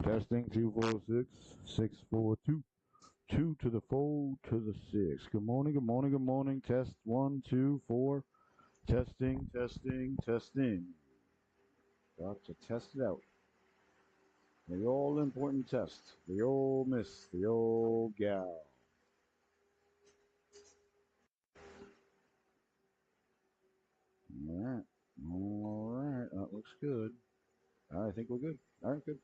Testing 246 642. 2 to the 4 to the 6. Good morning, good morning, good morning. Test 1, 2, 4. Testing, testing, testing. Got to test it out. The all important test. The old miss, the old gal. All right. All right. That looks good. I think we're good. All right, good.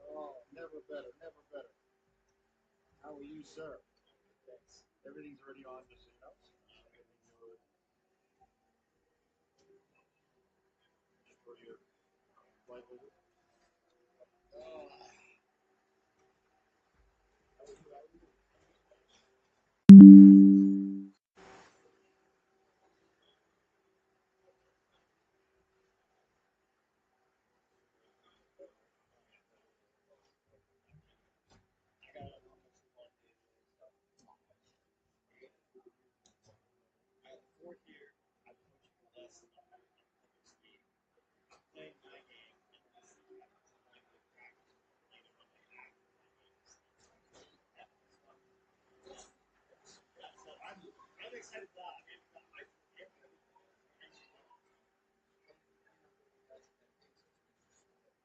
Oh, never better, never better. How are you, sir? Thanks. Everything's already on, just so you know. Everything's good. For your flight visit. Oh, how are you? How are you? I got almost 1 day stuff. I have 4 here. I coach less than playing my game, and then I see I have time to practice later on my back. Yeah, so I'm excited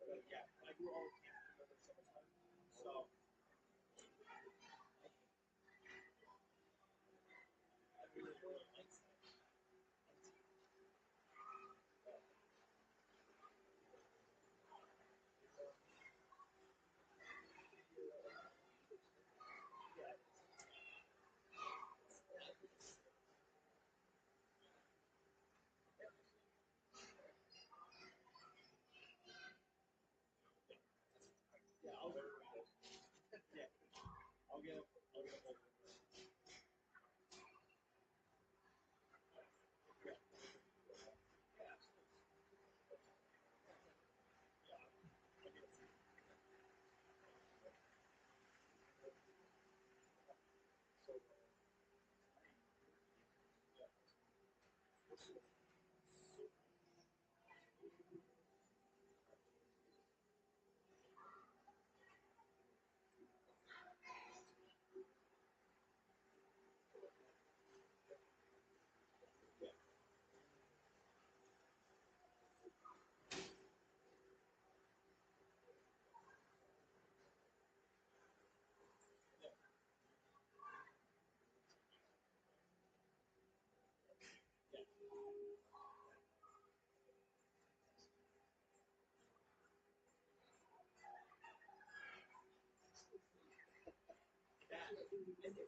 for that. Yeah, I do all camp together summertime. So I really like yeah, I'll yeah, I'll get a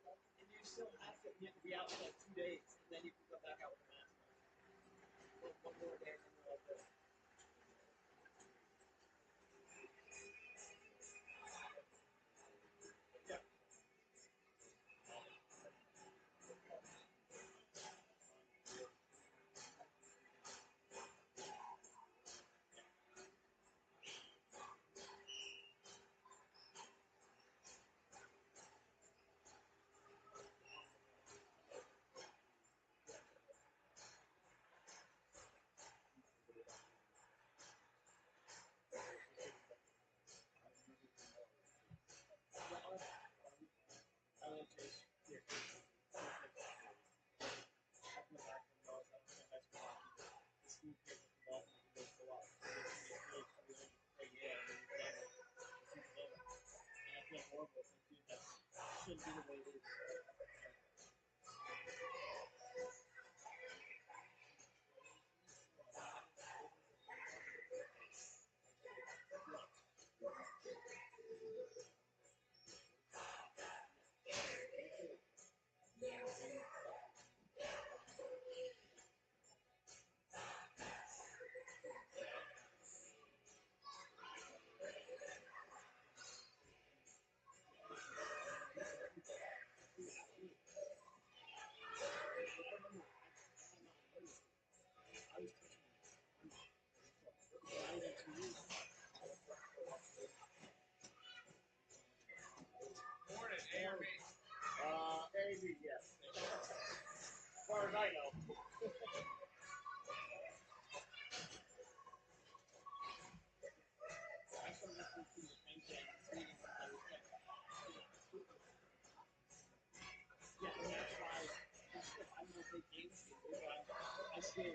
that. And you still have to, you have to be out for like 2 days, and then you can go back out with the mask. One more day, and then you're like this. Yeah. shouldn't be the way it is. Morning, A or B? A, B, yes. As far as I know. I started listening to the Tank Gang meetings and I was like, yeah, and that's why I'm going to play games with you, but I still,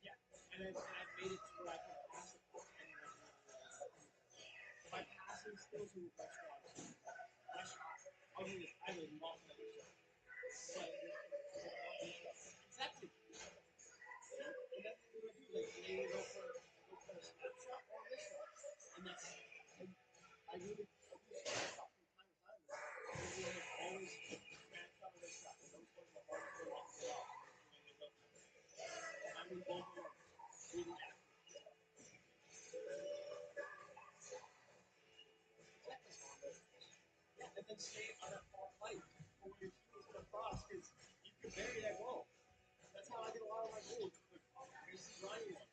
yeah, and I've made it to where I can pass it. And my passing skills are my strong suit. I mean, I would love to understand. Exactly. And that's what I do. Like, maybe go for a snap shot or this shot. And that's, I really, I do snap shot from time to time. I really always snap shot or this shot. And those ones are hard to go off the wall. I mean, both of them really accurate. Yeah, and then stay on that far fight when your team is going to cross because you can bury that goal. That's how I get a lot of my goals. You see Ryan ones.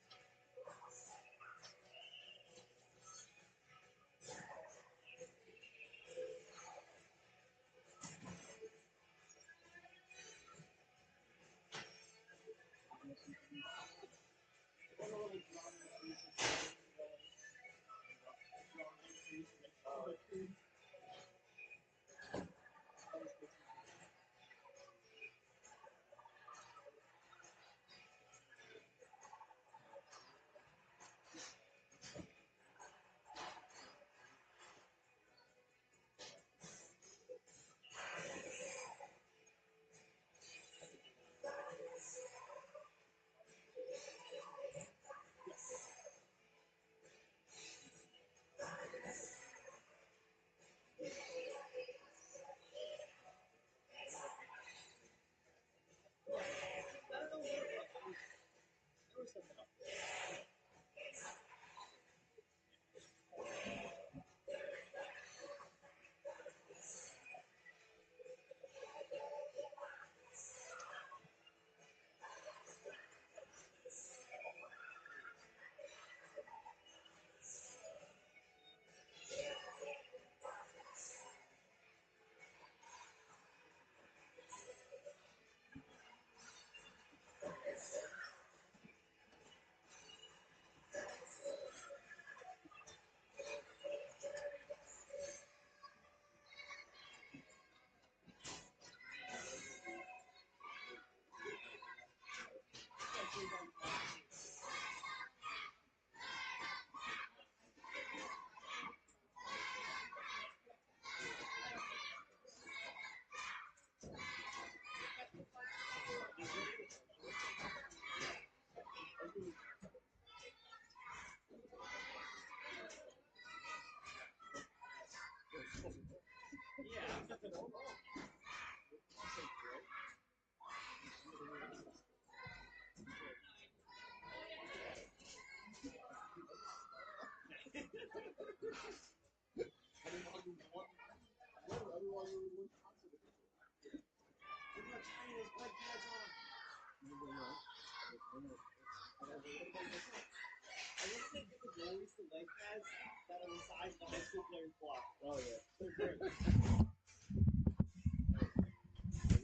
Leg pads that are the size of a high school player's block. Oh yeah. They're great.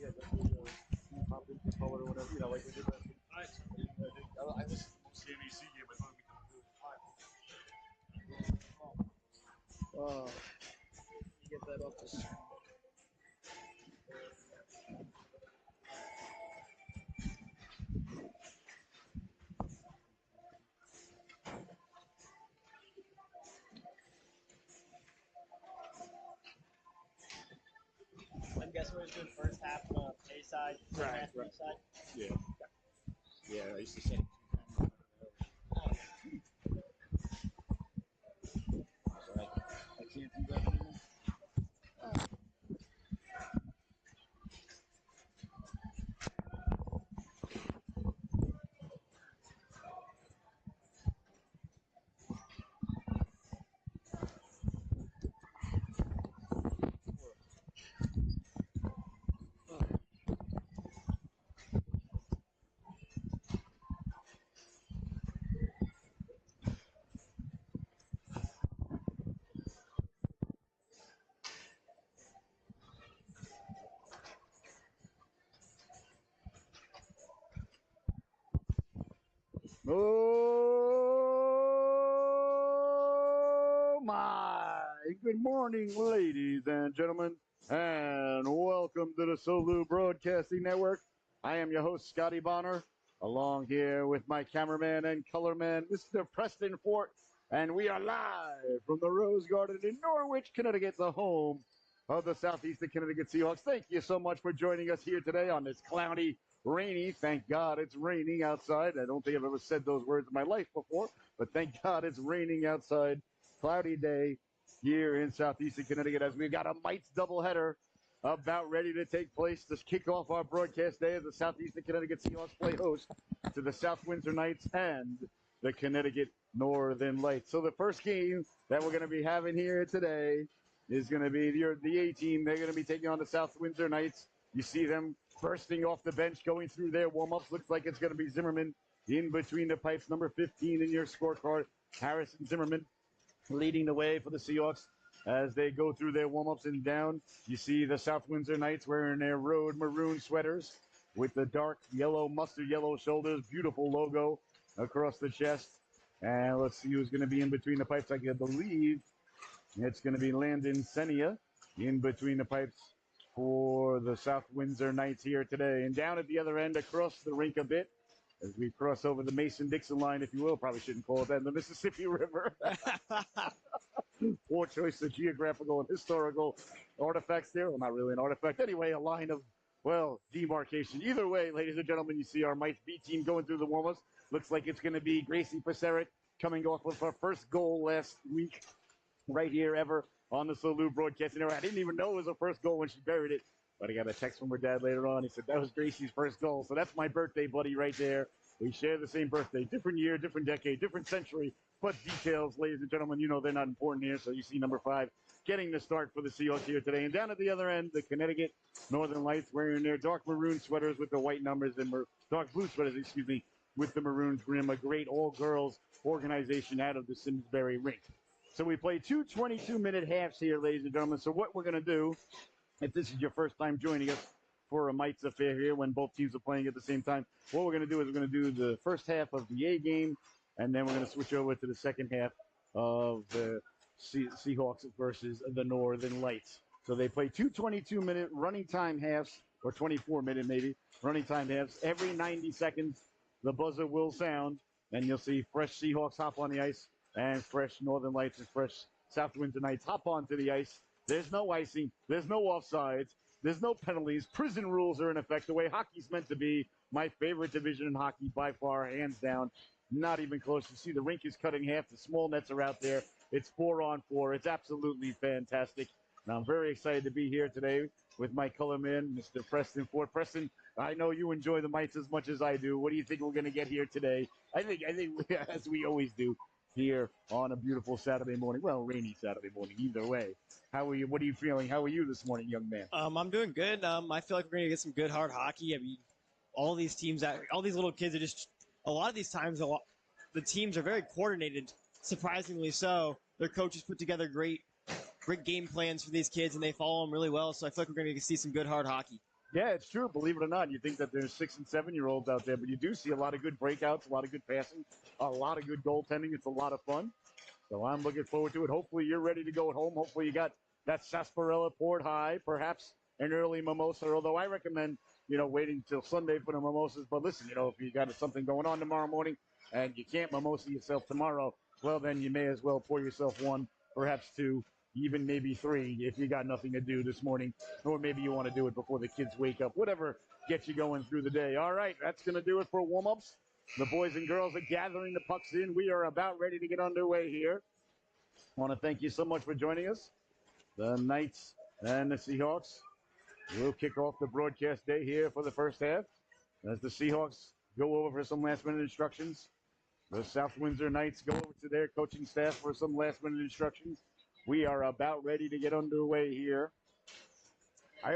Yeah, definitely. Pop into color or whatever. You know, like we did that. I listened to most CNBC game. I thought we could do it time. Get that up to speed. guys always do the first half on the A side, second half on the B side? Yeah. Yeah, I used to say. I can't do that anymore. Oh my! Good morning, ladies and gentlemen, and welcome to the Solu Broadcasting Network. I am your host, Scotty Bonner, along here with my cameraman and colorman, Mr. Preston Fort, and we are live from the Rose Garden in Norwich, Connecticut, the home of the Southeastern Connecticut Seahawks. Thank you so much for joining us here today on this cloudy, rainy, thank God it's raining outside. I don't think I've ever said those words in my life before, but thank God it's raining outside. Cloudy day here in Southeastern Connecticut as we've got a Mites doubleheader about ready to take place to kick off our broadcast day as the Southeastern Connecticut Seahawks play host to the South Windsor Knights and the Connecticut Northern Lights. So the first game that we're going to be having here today is going to be the A team. They're going to be taking on the South Windsor Knights. You see them bursting off the bench, going through their warm-ups. Looks like it's going to be Zimmerman in between the pipes, number 15 in your scorecard. Harrison Zimmerman leading the way for the Seahawks as they go through their warm-ups and down. You see the South Windsor Knights wearing their road maroon sweaters with the dark yellow, mustard yellow shoulders. Beautiful logo across the chest. And let's see who's going to be in between the pipes. I believe it's going to be Landon Senia in between the pipes for the South Windsor Knights here today. And down at the other end, across the rink a bit, as we cross over the Mason-Dixon line, if you will. Probably shouldn't call it that, the Mississippi River. Poor choice of geographical and historical artifacts there. Well, not really an artifact. Anyway, a line of, well, demarcation. Either way, ladies and gentlemen, you see our Mites B team going through the warm-ups. Looks like it's going to be Gracie Passeric coming off with her first goal last week right here ever on the Solu Broadcasting Network. I didn't even know it was her first goal when she buried it. But I got a text from her dad later on. He said, that was Gracie's first goal. So that's my birthday buddy right there. We share the same birthday. Different year, different decade, different century. But details, ladies and gentlemen, you know they're not important here. So you see number 5 getting the start for the Seahawks here today. And down at the other end, the Connecticut Northern Lights wearing their dark maroon sweaters with the white numbers and dark blue sweaters, with the maroon trim. A great all-girls organization out of the Simsbury rink. So we play two 22-minute halves here, ladies and gentlemen. So what we're going to do, if this is your first time joining us for a Mites affair here when both teams are playing at the same time, what we're going to do is we're going to do the first half of the A game, and then we're going to switch over to the second half of the Seahawks versus the Northern Lights. So they play two 22-minute running time halves, or 24-minute maybe, running time halves. Every 90 seconds, the buzzer will sound, and you'll see fresh Seahawks hop on the ice, and fresh Northern Lights and fresh South Windsor Knights hop onto the ice. There's no icing. There's no offsides. There's no penalties. Prison rules are in effect. The way hockey's meant to be. My favorite division in hockey by far, hands down. Not even close. You see the rink is cut in half. The small nets are out there. It's 4-on-4. It's absolutely fantastic. And I'm very excited to be here today with my color man, Mr. Preston Ford. Preston, I know you enjoy the Mites as much as I do. What do you think we're going to get here today? I think as we always do, here on a beautiful Saturday morning. Well, rainy Saturday morning, either way. How are you? What are you feeling? How are you this morning, young man? I'm doing good. I feel like we're going to get some good, hard hockey. I mean, all these teams, all these little kids are just, a lot of these times, the teams are very coordinated, surprisingly so. Their coaches put together great game plans for these kids, and they follow them really well. So I feel like we're going to see some good, hard hockey. Yeah, it's true. Believe it or not, you think that there's 6- and 7-year-olds out there, but you do see a lot of good breakouts, a lot of good passing, a lot of good goaltending. It's a lot of fun. So I'm looking forward to it. Hopefully you're ready to go at home. Hopefully you got that sarsaparilla poured high, perhaps an early mimosa, although I recommend, waiting till Sunday for the mimosas. But listen, if you got something going on tomorrow morning and you can't mimosa yourself tomorrow, well, then you may as well pour yourself one, perhaps two, even maybe 3 if you got nothing to do this morning, or maybe you want to do it before the kids wake up. Whatever gets you going through the day. All right, that's going to do it for warm-ups. The boys and girls are gathering the pucks in. We are about ready to get underway here. I want to thank you so much for joining us. The Knights and the Seahawks will kick off the broadcast day here for the first half as the Seahawks go over some last-minute instructions. The South Windsor Knights go over to their coaching staff for some last-minute instructions. We are about ready to get underway here. I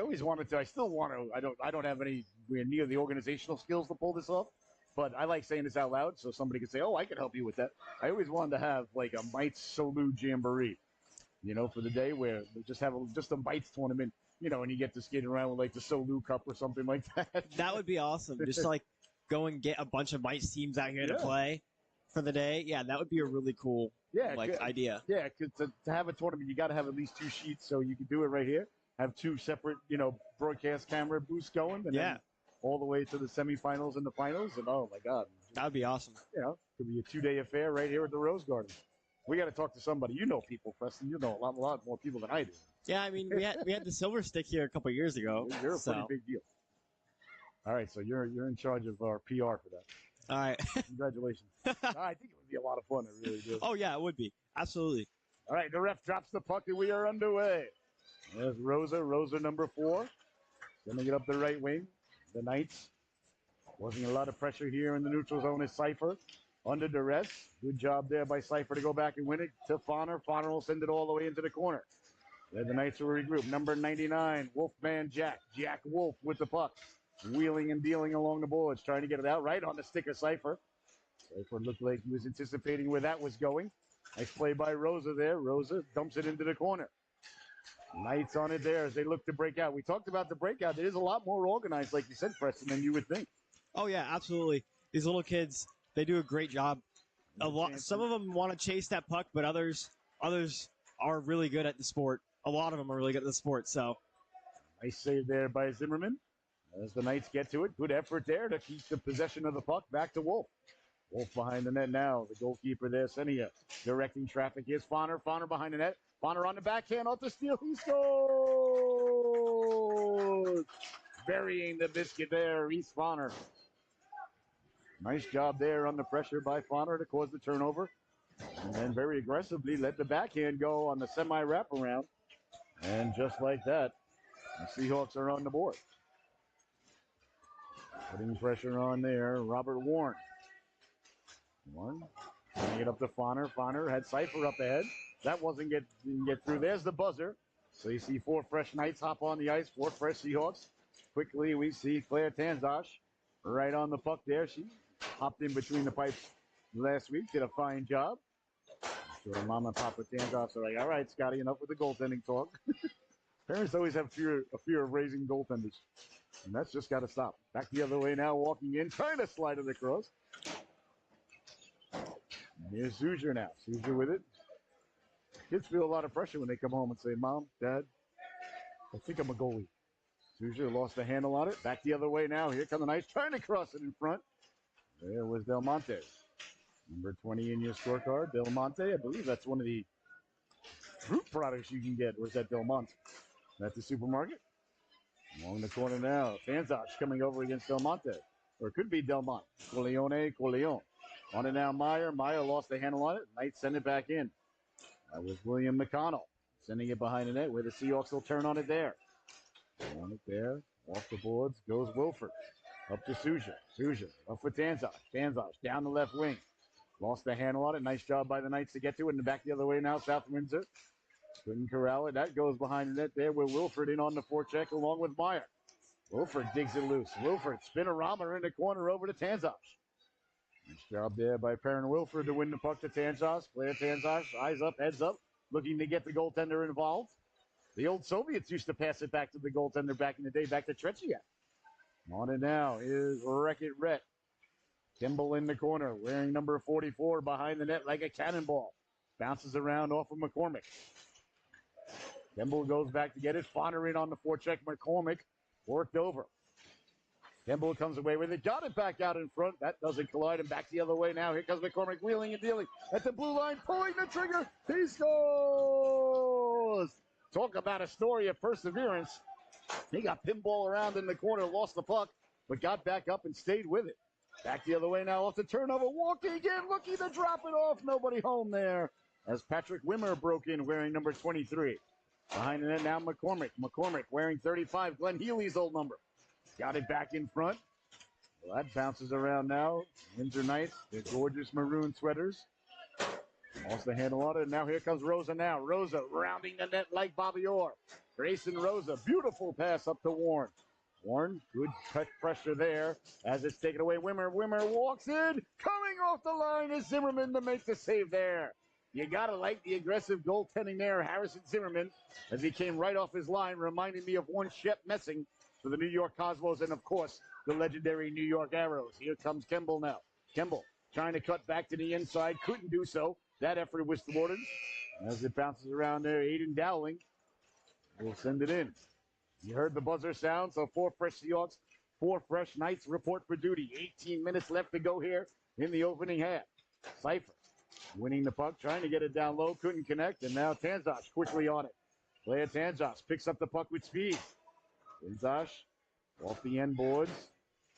still want to. I don't have anywhere near the organizational skills to pull this off, but I like saying this out loud so somebody can say, "Oh, I can help you with that." I always wanted to have like a Mites Solu Jamboree, for the day where we just have just a Mites tournament, and you get to skate around with like the Solu Cup or something like that. That would be awesome. Just to, like go and get a bunch of Mites teams out here to play for the day. Yeah, that would be a really cool idea. Yeah, because to have a tournament, you got to have at least 2 sheets, so you can do it right here. Have 2 separate, broadcast camera booths going, and then all the way to the semifinals and the finals. And oh my God, that would be awesome. Could be a 2-day affair right here at the Rose Garden. We got to talk to somebody. You know people, Preston. You know a lot more people than I do. Yeah, I mean, we had the Silver Stick here a couple of years ago. You're a pretty big deal. All right, so you're in charge of our PR for that. All right. Congratulations. I think it would be a lot of fun. It really does. Oh, yeah, it would be. Absolutely. All right, the ref drops the puck, and we are underway. There's Rosa number 4, sending it up the right wing. The Knights causing a lot of pressure here in the neutral zone is Cypher under duress. Good job there by Cypher to go back and win it to Fauner. Fauner will send it all the way into the corner. Then the Knights will regroup. Number 99, Wolfman Jack. Jack Wolf with the puck. Wheeling and dealing along the boards, trying to get it out right on the stick of Cypher. Cypher looked like he was anticipating where that was going. Nice play by Rosa there. Rosa dumps it into the corner. Knights on it there as they look to break out. We talked about the breakout. It is a lot more organized, like you said, Preston, than you would think. Oh, yeah, absolutely. These little kids, they do a great job. Some of them want to chase that puck, but others are really good at the sport. A lot of them are really good at the sport. So, nice save there by Zimmerman. As the Knights get to it, good effort there to keep the possession of the puck back to Wolf. Wolf behind the net now. The goalkeeper there, Senia, directing traffic. Here's Fauner. Fauner behind the net. Fauner on the backhand off the steal. He scores! Burying the biscuit there, Reese Fauner. Nice job there on the pressure by Fauner to cause the turnover. And then very aggressively let the backhand go on the semi-wraparound. And just like that, the Seahawks are on the board. Putting pressure on there, Robert Warren. Warren bringing it up to Fauner. Fauner had Cypher up ahead. That didn't get through. There's the buzzer. So you see 4 fresh Knights hop on the ice, 4 fresh Seahawks. Quickly we see Claire Tanzosh right on the puck there. She hopped in between the pipes last week, did a fine job. So Mama and Papa Tanzosh are like, all right, Scotty, enough with the goaltending talk. Parents always have a fear of raising goaltenders. And that's just got to stop. Back the other way now, walking in, trying to slide it across. And here's Zuger now. Zuger with it. Kids feel a lot of pressure when they come home and say, Mom, Dad, I think I'm a goalie. Zuger lost the handle on it. Back the other way now. Here come the Knights trying to cross it in front. There was Del Monte. Number 20 in your scorecard, Del Monte. I believe that's one of the fruit products you can get. Where's that Del Monte? At the supermarket. Along the corner now, Tanzosh coming over against Del Monte. Or it could be Del Monte. Corleone. On it now, Meyer. Meyer lost the handle on it. Knights send it back in. That was William McConnell. Sending it behind the net where the Seahawks will turn on it there. On it there. Off the boards goes Wilford. Up to Suja. Suja up for Tanzosh. Tanzosh down the left wing. Lost the handle on it. Nice job by the Knights to get to it. And back the other way now, South Windsor. Couldn't corral it. That goes behind the net there with Wilford in on the forecheck along with Meyer. Wilford digs it loose. Wilford spin-a-rama in the corner over to Tanzosh. Nice job there by Perrin Wilford to win the puck to Tanzosh. Player Tanzosh, eyes up, heads up, looking to get the goaltender involved. The old Soviets used to pass it back to the goaltender back in the day, back to Trechiak. On it now is Wreck-It Rhett. Kimball in the corner, wearing number 44 behind the net like a cannonball. Bounces around off of McCormick. Kimball goes back to get it. Fauner in on the forecheck. McCormick worked over. Kimball comes away with it. Got it back out in front. That doesn't collide. And back the other way now. Here comes McCormick wheeling and dealing at the blue line. Pulling the trigger. He scores! was. Talk about a story of perseverance. He got pinball around in the corner, lost the puck, but got back up and stayed with it. Back the other way now off the turnover. Walking again, looking to drop it off. Nobody home there as Patrick Wimmer broke in wearing number 23. Behind the net now McCormick. McCormick wearing 35, Glenn Healy's old number. Got it back in front. Well, that bounces around now. Windsor Knights, their gorgeous maroon sweaters. Lost the handle on it. Now here comes Rosa now. Rosa rounding the net like Bobby Orr. Grayson Rosa, beautiful pass up to Warren. Warren, good cut pressure there as it's taken away. Wimmer walks in. Coming off the line is Zimmerman to make the save there. You got to like the aggressive goaltending there, Harrison Zimmerman, as he came right off his line, reminding me of one Shep Messing for the New York Cosmos and, of course, the legendary New York Arrows. Here comes Kemble now. Kemble trying to cut back to the inside. Couldn't do so. That effort was thwarted. As it bounces around there, Aiden Dowling will send it in. You heard the buzzer sound, so 4 fresh Seahawks, 4 fresh Knights report for duty. 18 minutes left to go here in the opening half. Cypher winning the puck, trying to get it down low, couldn't connect, and now Tanzas quickly on it. Player Tanzas picks up the puck with speed. Tanzas off the end boards.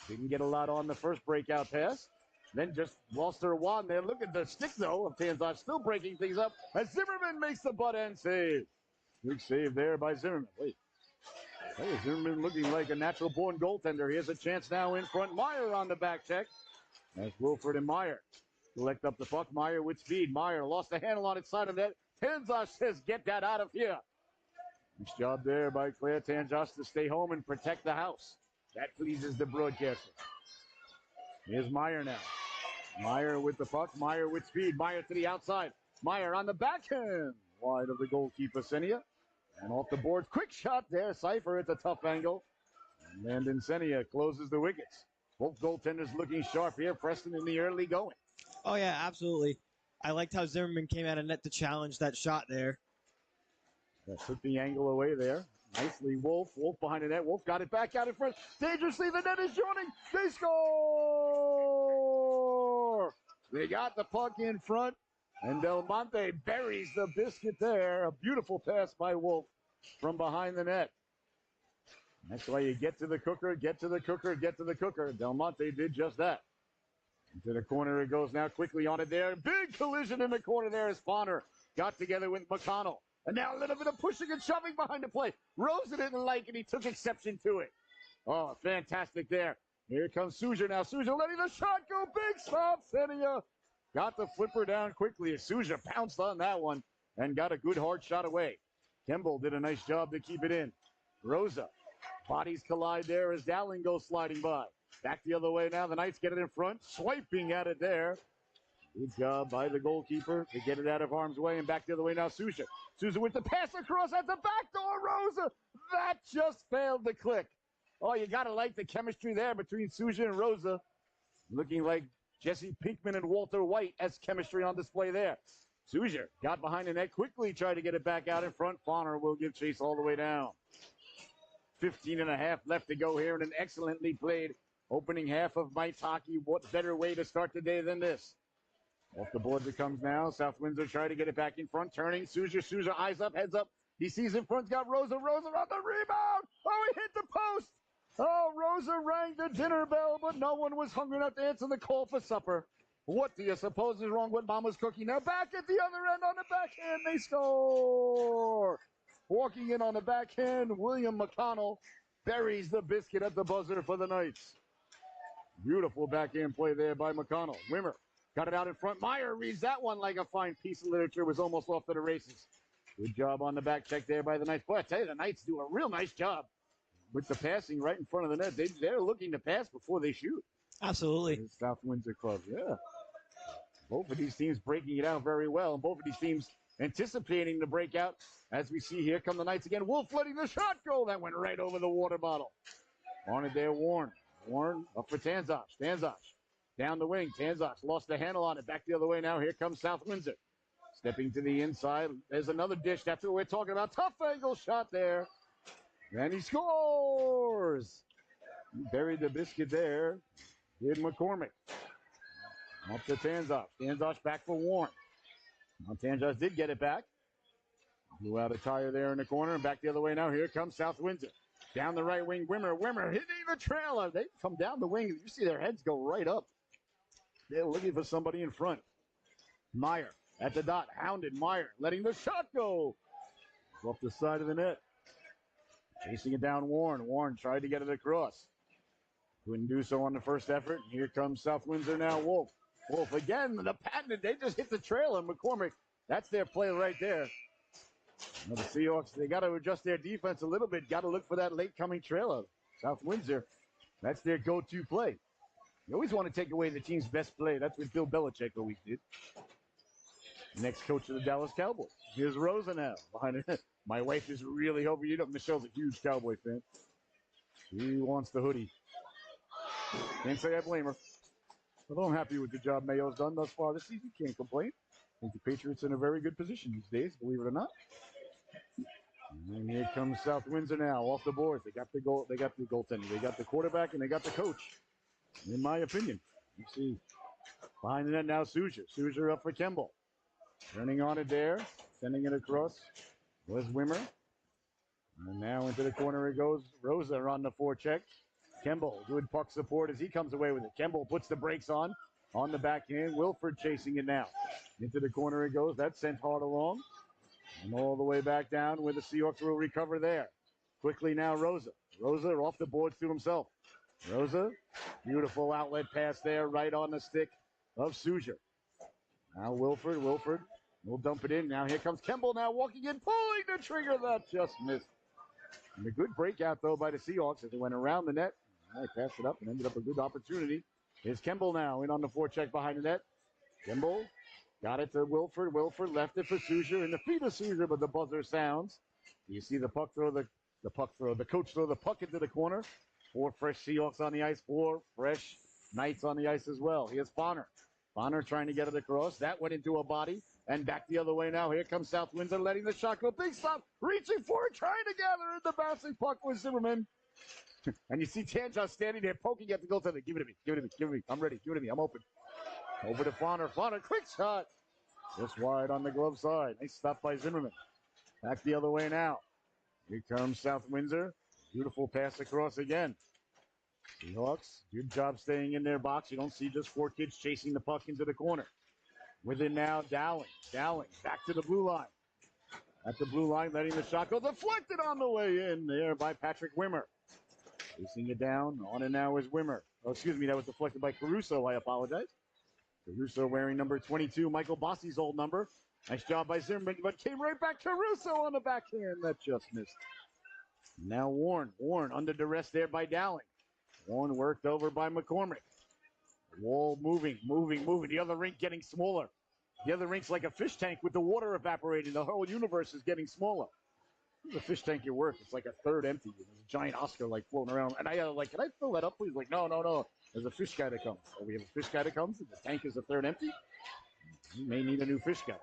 Didn't get a lot on the first breakout pass. Then just lost her wand there. Look at the stick, though, of Tanzas still breaking things up as Zimmerman makes the butt end save. Big save there by Zimmerman. Wait. Hey, Zimmerman looking like a natural-born goaltender. He has a chance now in front. Meyer on the back check. That's Wilford and Meyer. Collect up the puck. Meyer with speed. Meyer lost the handle on its side of that. Tanzas says, get that out of here. Nice job there by Claire Tanzas to stay home and protect the house. That pleases the broadcaster. Here's Meyer now. Meyer with the puck. Meyer with speed. Meyer to the outside. Meyer on the backhand. Wide of the goalkeeper, Senia. And off the boards. Quick shot there. Cypher at the tough angle. And Landon Senia closes the wickets. Both goaltenders looking sharp here. Preston in the early going. Oh, yeah, absolutely. I liked how Zimmerman came out of net to challenge that shot there. That took the angle away there. Nicely, Wolf. Wolf behind the net. Wolf got it back out in front. Dangerously, the net is joining. They score! They got the puck in front. And Del Monte buries the biscuit there. A beautiful pass by Wolf from behind the net. That's why you get to the cooker, get to the cooker, get to the cooker. Del Monte did just that. Into the corner it goes now, quickly on it there. Big collision in the corner there as Bonner got together with McConnell. And now a little bit of pushing and shoving behind the play. Rosa didn't like it. He took exception to it. Oh, fantastic there. Here comes Souza now. Souza letting the shot go. Big stop. Senia got the flipper down quickly as Souza pounced on that one and got a good hard shot away. Kemble did a nice job to keep it in. Rosa. Bodies collide there as Dowling goes sliding by. Back the other way now. The Knights get it in front. Swiping at it there. Good job by the goalkeeper to get it out of harm's way. And back the other way now, Souza. Souza with the pass across at the back door. Rosa. That just failed to click. Oh, you got to like the chemistry there between Souza and Rosa. Looking like Jesse Pinkman and Walter White as chemistry on display there. Souza got behind the net quickly, tried to get it back out in front. Bonner will give chase all the way down. 15 and a half left to go here in an excellently played opening half of Knights hockey. What better way to start the day than this? Off the boards it comes now. South Windsor trying to get it back in front. Turning. Souza eyes up, heads up. He sees in front. Got Rosa. Rosa on the rebound. Oh, he hit the post. Oh, Rosa rang the dinner bell, but no one was hungry enough to answer the call for supper. What do you suppose is wrong with Mama's cooking? Now back at the other end on the backhand. They score. Walking in on the backhand, William McConnell buries the biscuit at the buzzer for the Knights. Beautiful backhand play there by McConnell. Wimmer got it out in front. Meyer reads that one like a fine piece of literature. Was almost off to the races. Good job on the back check there by the Knights. Boy, I tell you, the Knights do a real nice job with the passing right in front of the net. They're looking to pass before they shoot. Absolutely. The South Windsor Club, yeah. Both of these teams breaking it out very well, and both of these teams anticipating the breakout. As we see here come the Knights again. Wolf letting the shot go. That went right over the water bottle. On it there, Warren. Warren up for Tanzas. Tanzas down the wing. Tanzas lost the handle on it. Back the other way now. Here comes South Windsor. Stepping to the inside. There's another dish. That's what we're talking about. Tough angle shot there. And he scores. He buried the biscuit there. Did McCormick. Up to Tanzas. Tanzas back for Warren. Now Tanzas did get it back. Blew out a tire there in the corner and back the other way now. Here comes South Windsor. Down the right wing, Wimmer hitting the trailer. They come down the wing. You see their heads go right up. They're looking for somebody in front. Meyer at the dot. Hounded Meyer letting the shot go. Off the side of the net. Chasing it down Warren. Warren tried to get it across. Couldn't do so on the first effort. Here comes South Windsor now. Wolf. Wolf again. The patented. They just hit the trailer. McCormick. That's their play right there. Now the Seahawks, they got to adjust their defense a little bit. Got to look for that late coming trailer. South Windsor, that's their go-to play. You always want to take away the team's best play. That's what Bill Belichick always did. Next coach of the Dallas Cowboys. Here's Rosa now. Behind it. My wife is really hoping you know. Michelle's a huge Cowboy fan. She wants the hoodie. Can't say I blame her. Although I'm happy with the job Mayo's done thus far this season. Can't complain. I think the Patriots in a very good position these days, believe it or not. And here comes South Windsor now off the boards. They got the goal. They got the goaltender. They got the quarterback, and they got the coach. In my opinion, you see behind the net now. Souger up for Kemble. Turning on it there, sending it across. Was Wimmer. And now into the corner it goes. Rosa on the forecheck. Kemble, good puck support as he comes away with it. Kemble puts the brakes on the backhand. Wilford chasing it now. Into the corner it goes. That's sent hard along. And all the way back down where the Seahawks will recover there. Quickly now Rosa. Rosa off the boards to himself. Rosa, beautiful outlet pass there right on the stick of Souger. Now Wilford will dump it in. Now here comes Kemble now walking in, pulling the trigger. That just missed. And a good breakout, though, by the Seahawks as they went around the net. They passed it up and ended up a good opportunity. Here's Kemble now in on the forecheck behind the net. Kemble got it to Wilford. Wilford left it for Souger in the feet of Souger, but the buzzer sounds. You see the puck throw, the coach throw the puck into the corner. 4 fresh Seahawks on the ice, 4 fresh Knights on the ice as well. Here's Bonner. Bonner trying to get it across. That went into a body. And back the other way now. Here comes South Windsor letting the shot go. Big stop. Reaching for it. Trying to gather in the bouncing puck with Zimmerman. And you see Tanjaw standing there poking at the goaltender. Give it to me. Give it to me. Give it to me. I'm ready. Give it to me. I'm open. Over to Bonner. Bonner. Quick shot. Just wide on the glove side. Nice stop by Zimmerman. Back the other way now. Here comes South Windsor. Beautiful pass across again. Seahawks, good job staying in their box. You don't see just 4 kids chasing the puck into the corner. With it now, Dowling. Dowling back to the blue line. At the blue line, letting the shot go. Deflected on the way in there by Patrick Wimmer. Chasing it down. On and now is Wimmer. Oh, excuse me, that was deflected by Caruso. I apologize. Caruso wearing number 22, Michael Bossi's old number. Nice job by Zimmerman, but came right back. Caruso on the backhand. That just missed. Now Warren. Warren under duress there by Dowling. Warren worked over by McCormick. Wall moving. The other rink getting smaller. The other rink's like a fish tank with the water evaporating. The whole universe is getting smaller. The fish tank you work, it's like a third empty. There's a giant Oscar like floating around. And I like, can I fill that up, please? Like, no. There's a fish guy that comes. Oh, we have a fish guy that comes, and the tank is a third empty? You may need a new fish guy.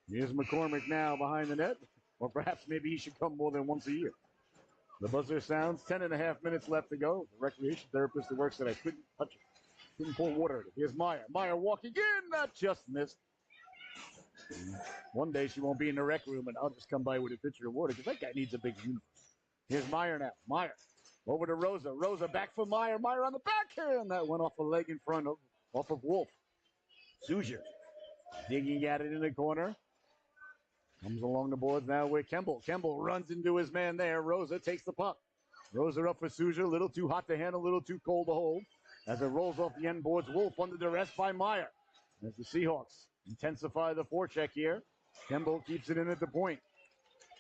Here's McCormick now behind the net. Or perhaps maybe he should come more than once a year. The buzzer sounds. 10.5 minutes left to go. The recreation therapist that works that I couldn't touch it. Couldn't pour water at it. Here's Meyer. Meyer walking in. That just missed. One day she won't be in the rec room, and I'll just come by with a pitcher of water because that guy needs a big uniform. Here's Meyer now. Meyer over to Rosa. Rosa back for Meyer. Meyer on the backhand. That went off a leg in front of off of Wolf. Souger digging at it in the corner. Comes along the boards now with Kemble. Kemble runs into his man there. Rosa takes the puck. Rosa up for Souger. A little too hot to handle, a little too cold to hold. As it rolls off the end boards, Wolf under duress by Meyer. As the Seahawks intensify the forecheck here. Kemble keeps it in at the point.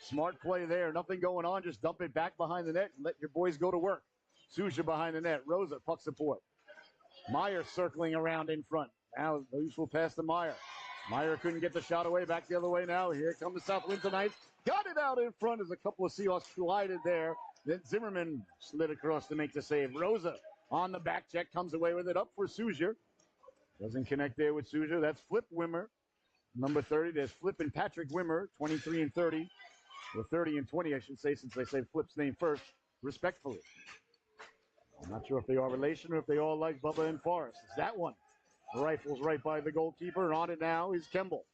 Smart play there. Nothing going on. Just dump it back behind the net and let your boys go to work. Souger behind the net. Rosa, puck support. Meyer circling around in front. Now, useful pass to Meyer. Meyer couldn't get the shot away. Back the other way now. Here come the South Windsor Knights. Got it out in front as a couple of Seahawks collided there. Then Zimmerman slid across to make the save. Rosa on the back check comes away with it up for Souger. Doesn't connect there with Souger. That's Flip Wimmer. Number 30. There's Flip and Patrick Wimmer, 23 and 30. Or 30 and 20, I should say, since I say Flip's name first, respectfully. I'm not sure if they are relation or if they all like Bubba and Forrest. It's that one. The rifle's right by the goalkeeper. On it now is Kemble.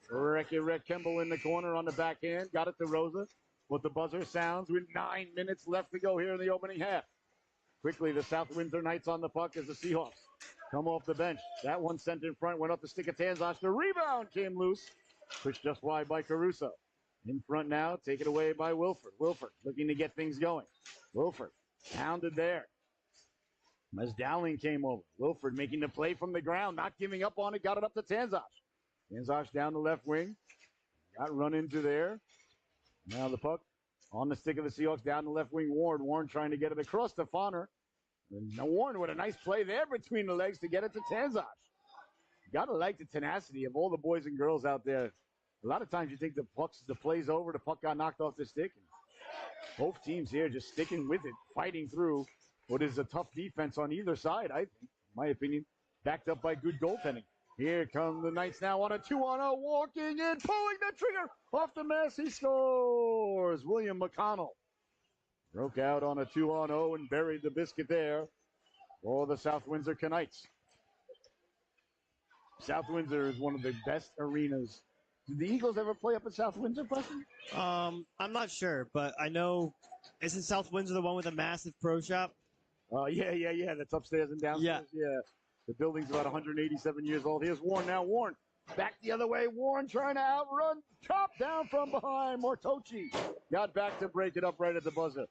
Wreck Kemble in the corner on the backhand. Got it to Rosa. But the buzzer sounds with 9 minutes left to go here in the opening half. Quickly, the South Windsor Knights on the puck as the Seahawks come off the bench. That one sent in front, went up the stick of Tanzosh. The rebound came loose. Pushed just wide by Caruso. In front now, taken away by Wilford. Wilford looking to get things going. Wilford pounded there. As Dowling came over. Wilford making the play from the ground, not giving up on it, got it up to Tanzosh. Tanzosh down the left wing. Got run into there. Now the puck on the stick of the Seahawks down the left wing. Warren trying to get it across to Fonner. And Warren with a nice play there between the legs to get it to Tanzosh. Gotta like the tenacity of all the boys and girls out there. A lot of times you think the play's over, the puck got knocked off the stick. Both teams here just sticking with it, fighting through what is a tough defense on either side, I think, in my opinion, backed up by good goaltending. Here come the Knights now on a 2-on-0, walking in, pulling the trigger off the mess. He scores. William McConnell broke out on a 2-on-0 and buried the biscuit there for the South Windsor Knights. South Windsor is one of the best arenas. Did the Eagles ever play up at South Windsor, Preston? I'm not sure, but I know, isn't South Windsor the one with a massive pro shop? Yeah. That's upstairs and downstairs. Yeah. The building's about 187 years old. Here's Warren now. Warren back the other way. Warren trying to outrun. Chop down from behind. Mortochi got back to break it up right at the buzzer.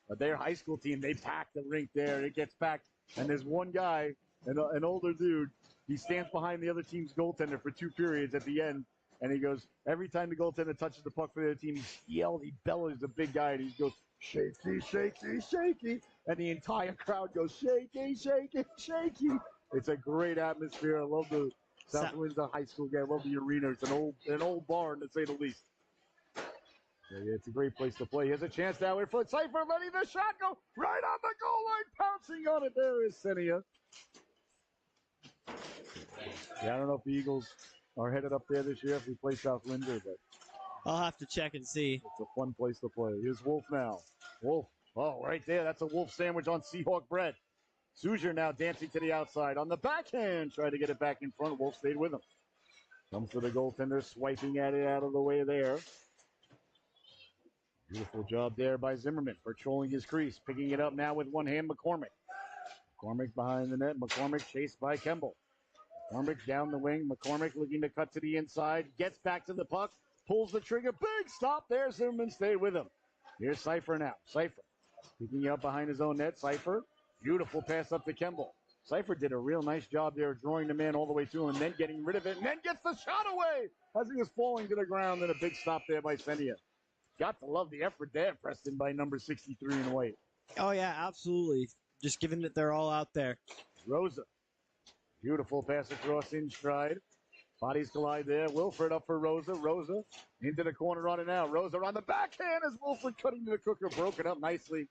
But their high school team, they packed the rink there. It gets packed. And there's one guy, an older dude. He stands behind the other team's goaltender for 2 periods at the end. And he goes, every time the goaltender touches the puck for the other team, he yells, he bellows, the big guy, and he goes, shaky, shaky, shaky. And the entire crowd goes, shaky, shaky, shaky. It's a great atmosphere. I love the South Windsor High School game. I love the arena. It's an old barn, to say the least. Yeah, it's a great place to play. Here's a chance now in front. Cypher letting the shot go right on the goal line, pouncing on it. There is Senia. Yeah, I don't know if the Eagles are headed up there this year if we play South Windsor, but I'll have to check and see. It's a fun place to play. Here's Wolf now. Wolf. Oh, right there. That's a Wolf sandwich on Seahawk bread. Souzer now dancing to the outside on the backhand. Tried to get it back in front. Wolf stayed with him. Comes to the goaltender, swiping at it out of the way there. Beautiful job there by Zimmerman, patrolling his crease. Picking it up now with one hand, McCormick. McCormick behind the net. McCormick chased by Kemble. McCormick down the wing. McCormick looking to cut to the inside. Gets back to the puck. Pulls the trigger. Big stop there. Zimmerman stayed with him. Here's Cypher now. Cypher picking up behind his own net. Cypher. Beautiful pass up to Kemble. Cypher did a real nice job there, drawing the man all the way to him and then getting rid of it, and then gets the shot away as he was falling to the ground. And a big stop there by Senia. Got to love the effort there, Preston, by number 63 in white. Oh, yeah, absolutely. Just given that they're all out there. Rosa. Beautiful pass across in stride. Bodies collide there. Wilford up for Rosa. Rosa into the corner on it now. Rosa on the backhand as Wilford cutting to the cooker. Broke it up nicely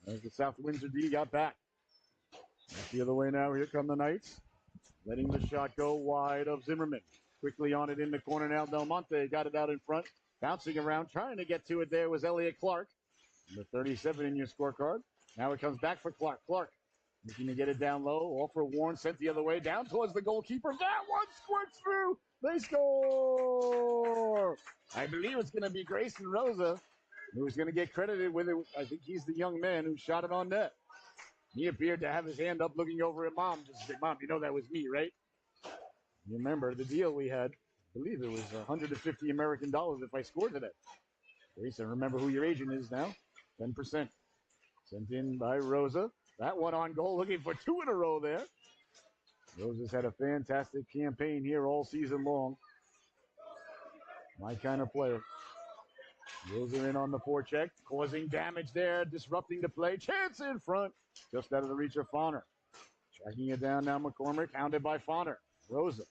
as the South Windsor D got back. That's the other way now. Here come the Knights. Letting the shot go wide of Zimmerman. Quickly on it in the corner now. Del Monte got it out in front. Bouncing around, trying to get to it there was Elliott Clark. The 37 in your scorecard. Now it comes back for Clark. Clark looking to get it down low. Off for Warren, sent the other way. Down towards the goalkeeper. That one squirts through. They score. I believe it's going to be Grayson Rosa who's going to get credited with it. I think he's the young man who shot it on net. He appeared to have his hand up looking over at Mom. Just said, Mom, you know that was me, right? You remember the deal we had. I believe it was $150 American if I scored today. Grayson, remember who your agent is now. 10%. Sent in by Rosa. That one on goal, looking for 2 in a row there. Rosa's had a fantastic campaign here all season long. My kind of player. Rosa in on the forecheck, causing damage there, disrupting the play. Chance in front, just out of the reach of Fonner. Tracking it down now, McCormick, hounded by Fonner. Rosa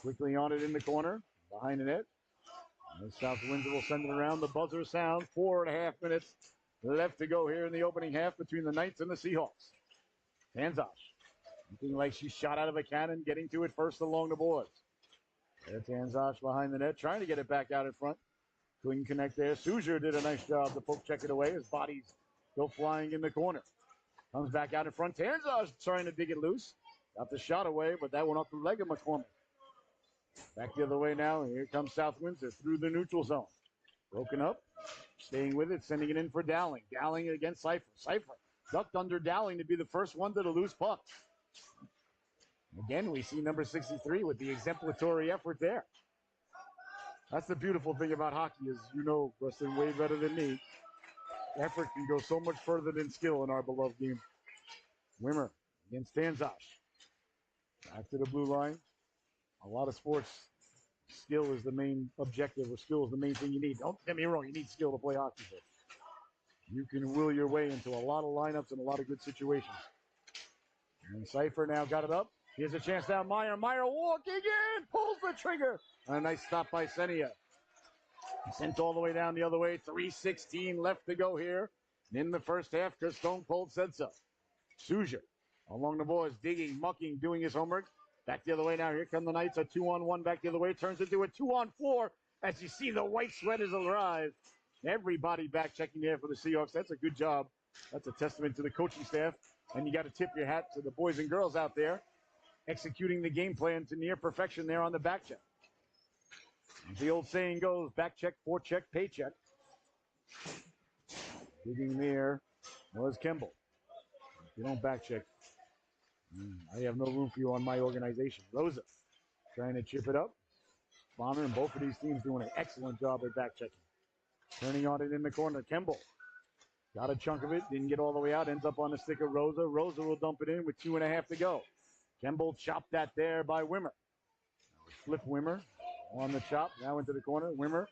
quickly on it in the corner, behind the net. And South Windsor will send it around. The buzzer sounds. 4.5 minutes left to go here in the opening half between the Knights and the Seahawks. Tanzosh, looking like she shot out of a cannon, getting to it first along the boards. There's Tanzosh behind the net, trying to get it back out in front. Couldn't connect there. Souzer did a nice job to poke check it away. His bodies go flying in the corner. Comes back out in front. Tanzosh trying to dig it loose. Got the shot away, but that went off the leg of McCormick. Back the other way now. Here comes South Windsor through the neutral zone. Broken up. Staying with it. Sending it in for Dowling. Dowling against Cypher. Cypher ducked under Dowling to be the first one to the loose puck. Again, we see number 63 with the exemplary effort there. That's the beautiful thing about hockey is, you know, Rustin, way better than me. Effort can go so much further than skill in our beloved game. Wimmer against Tanzosh. Back to the blue line. A lot of sports, skill is the main objective, or skill is the main thing you need. Don't get me wrong, you need skill to play hockey. But you can will your way into a lot of lineups and a lot of good situations. And Cypher now got it up. Here's a chance now. Meyer walking in, pulls the trigger. And a nice stop by Senia. Sent all the way down the other way. 3:16 left to go here in the first half because Stone Cold said so. Souza along the boards, digging, mucking, doing his homework. Back the other way now. Here come the Knights. A 2-on-1 back the other way. Turns into a 2-on-4 as you see the white sweaters arrive. Everybody back checking there for the Seahawks. That's a good job. That's a testament to the coaching staff. And you got to tip your hat to the boys and girls out there executing the game plan to near perfection there on the back check. As the old saying goes, back check, forecheck, paycheck. Digging there was Kimball. If you don't back check, I have no room for you on my organization. Rosa trying to chip it up. Bonner and both of these teams doing an excellent job at back checking. Turning on it in the corner. Kimball got a chunk of it. Didn't get all the way out. Ends up on the stick of Rosa. Rosa will dump it in with 2.5 to go. Kimball chopped that there by Wimmer. Flip Wimmer on the chop. Now into the corner. Wimmer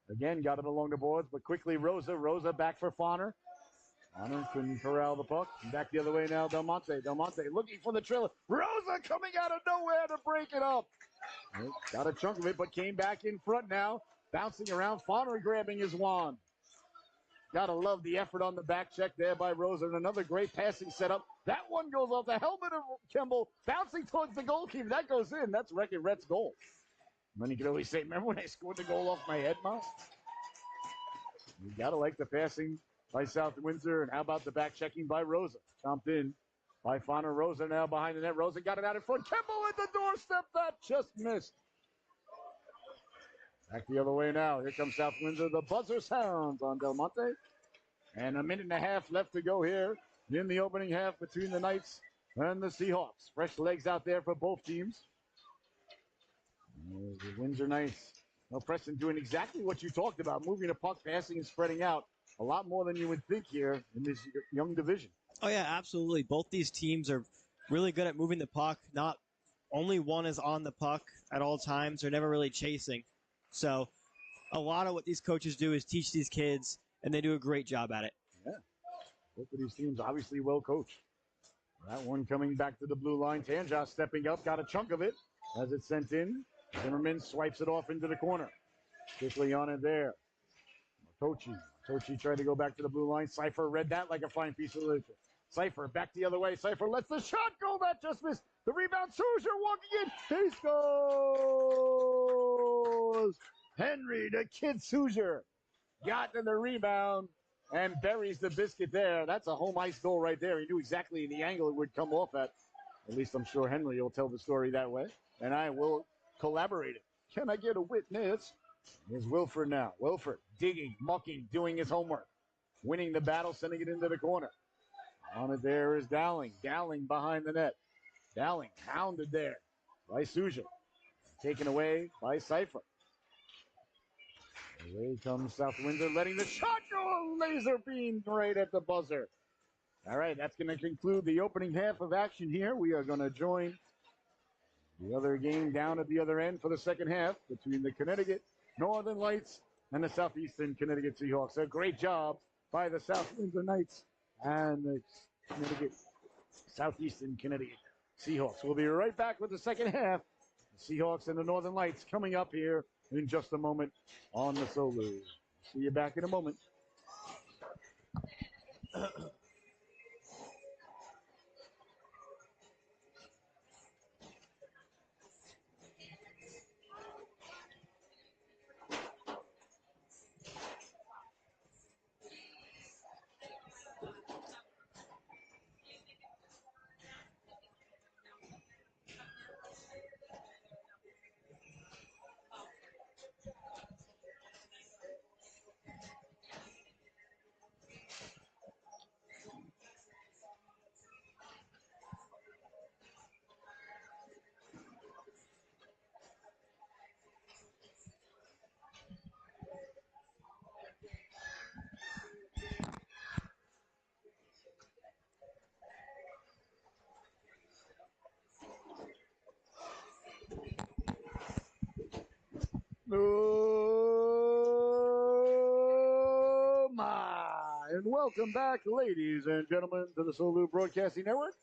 again got it along the boards, but quickly Rosa. Rosa back for Fonner. Fonner couldn't corral the puck. Back the other way now, Del Monte. Del Monte looking for the trailer. Rosa coming out of nowhere to break it up. Got a chunk of it, but came back in front now. Bouncing around. Fonner grabbing his wand. Gotta love the effort on the back check there by Rosa. And another great passing setup. That one goes off the helmet of Kimball, bouncing towards the goalkeeper. That goes in. That's Wreck-It Rhett's goal. And then you can always say, remember when I scored the goal off my head, Mouse? You gotta like the passing by South Windsor. And how about the back checking by Rosa? Chomped in by Fonner. Rosa now behind the net. Rosa got it out in front. Kimball at the doorstep. That just missed. Back the other way now. Here comes South Windsor. The buzzer sounds on Del Monte. And 1.5 left to go here in the opening half between the Knights and the Seahawks. Fresh legs out there for both teams. The Windsor Knights. Well, Preston doing exactly what you talked about, moving the puck, passing, and spreading out. A lot more than you would think here in this young division. Oh, yeah, absolutely. Both these teams are really good at moving the puck. Not only one is on the puck at all times. They're never really chasing. So a lot of what these coaches do is teach these kids, and they do a great job at it. Yeah. Both of these teams obviously well coached. That one coming back to the blue line. Tanja stepping up, got a chunk of it as it's sent in. Zimmerman swipes it off into the corner. Quickly on it there. Tochi tried to go back to the blue line. Cypher read that like a fine piece of literature. Cypher back the other way. Cypher lets the shot go. That just missed. The rebound. Souza walking in. He scores. Henry, the kid Souza, got to the rebound and buries the biscuit there. That's a home ice goal right there. He knew exactly the angle it would come off at. At least I'm sure Henry will tell the story that way. And I will collaborate it. Can I get a witness? Here's Wilford now. Wilford digging, mucking, doing his homework. Winning the battle, sending it into the corner. On it there is Dowling. Dowling behind the net. Dowling hounded there by Souza. Taken away by Cypher. Away comes South Windsor, letting the shot go. Laser beam right at the buzzer. All right, that's going to conclude the opening half of action here. We are going to join the other game down at the other end for the second half between the Connecticut Northern Lights and the Southeastern Connecticut Seahawks. A great job by the South Windsor Knights and the Southeastern Connecticut Seahawks. We'll be right back with the second half. The Seahawks and the Northern Lights coming up here in just a moment on the Solo. See you back in a moment. Oh my! And welcome back, ladies and gentlemen, to the Solu Broadcasting Network.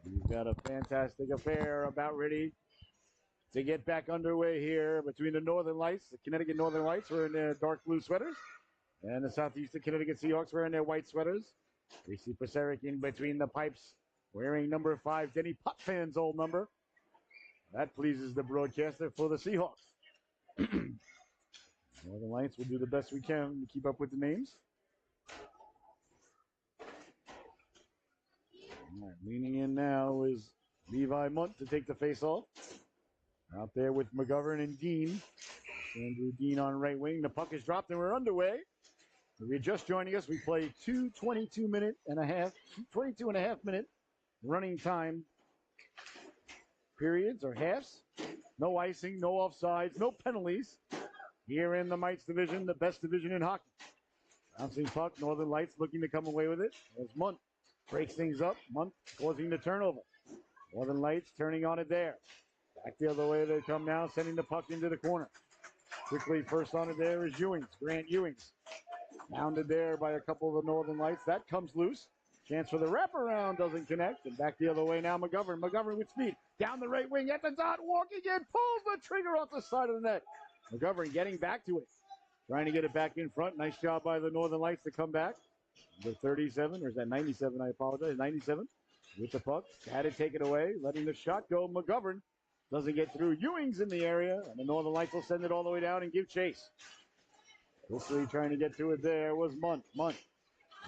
We've got a fantastic affair about ready to get back underway here between the Northern Lights, the Connecticut Northern Lights, who are in their dark blue sweaters, and the Southeastern Connecticut Seahawks, who are in their white sweaters. We see Paseric in between the pipes, wearing number 5, Denny Putfan's old number. That pleases the broadcaster for the Seahawks. Northern Lights will do the best we can to keep up with the names. All right, leaning in now is Levi Munt to take the face-off. Out there with McGovern and Dean. Andrew Dean on right wing. The puck is dropped and we're underway. If you're just joining us, we play 22 and a half minute running time periods or halves. No icing, no offsides, no penalties. Here in the Mites division, the best division in hockey. Bouncing puck, Northern Lights looking to come away with it as Munt breaks things up. Munt causing the turnover. Northern Lights turning on it there. Back the other way they come now, sending the puck into the corner. Quickly, first on it there is Ewings, Grant Ewings. Pounded there by a couple of the Northern Lights. That comes loose. Chance for the wraparound, doesn't connect. And back the other way now, McGovern. McGovern with speed. Down the right wing at the dot, walking in, pulls the trigger off the side of the net. McGovern getting back to it. Trying to get it back in front. Nice job by the Northern Lights to come back. Number 37, or is that 97? I apologize. 97 with the puck. Had to take it away. Letting the shot go. McGovern doesn't get through. Ewing's in the area. And the Northern Lights will send it all the way down and give chase. Quickly trying to get to it there was Munt. Munt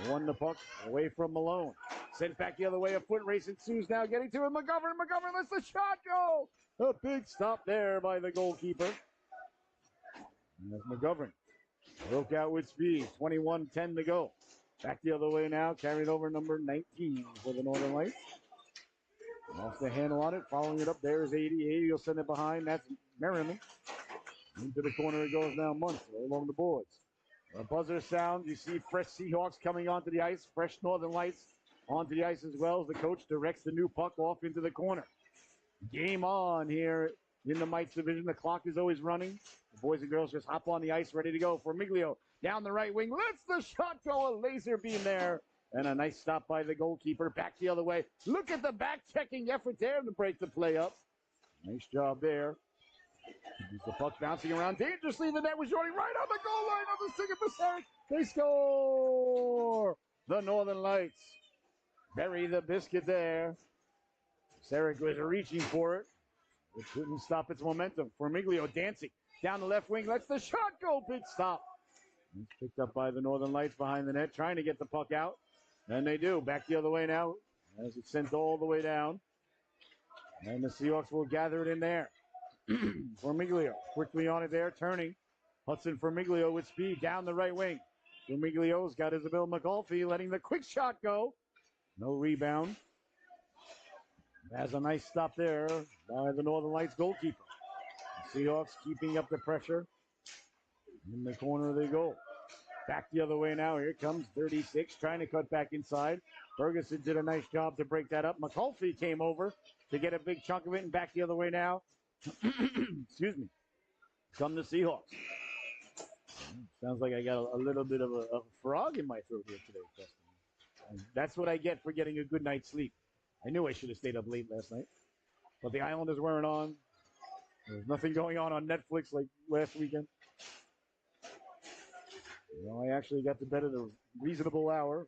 won the puck away from Malone. Sent back the other way. A foot race ensues now. Getting to it. McGovern. McGovern lets the shot go. A big stop there by the goalkeeper. And that's McGovern. Broke out with speed. 21-10 to go. Back the other way now. Carried over number 19 for the Northern Lights. Off the handle on it. Following it up there is 80. 80 will send it behind. That's Merriman. Into the corner it goes now. Munt along the boards. A buzzer sound. You see fresh Seahawks coming onto the ice. Fresh Northern Lights onto the ice as well as the coach directs the new puck off into the corner. Game on here in the Mites division. The clock is always running. The boys and girls just hop on the ice ready to go. Formiglio down the right wing. Lets the shot go. A laser beam there. And a nice stop by the goalkeeper. Back the other way. Look at the back-checking effort there to break the play up. Nice job there. The puck bouncing around dangerously. The net was running right on the goal line on the stick of Paseric. They score! The Northern Lights bury the biscuit there. Paseric was reaching for it. It couldn't stop its momentum. Formiglio dancing down the left wing. Lets the shot go. Big stop. It's picked up by the Northern Lights behind the net, trying to get the puck out. And they do. Back the other way now as it's sent all the way down. And the Seahawks will gather it in there. Formiglio quickly on it there, turning. Hudson Formiglio with speed down the right wing. Formiglio's got Isabel McAuliffe letting the quick shot go. No rebound. Has a nice stop there by the Northern Lights goalkeeper. The Seahawks keeping up the pressure. In the corner they go. Back the other way now. Here comes 36 trying to cut back inside. Ferguson did a nice job to break that up. McAuliffe came over to get a big chunk of it and back the other way now. Excuse me. Come the Seahawks. Sounds like I got a little bit of a frog in my throat here today, Preston. And that's what I get for getting a good night's sleep. I knew I should have stayed up late last night. But the Islanders weren't on. There was nothing going on Netflix like last weekend. You know, I actually got to bed at a reasonable hour.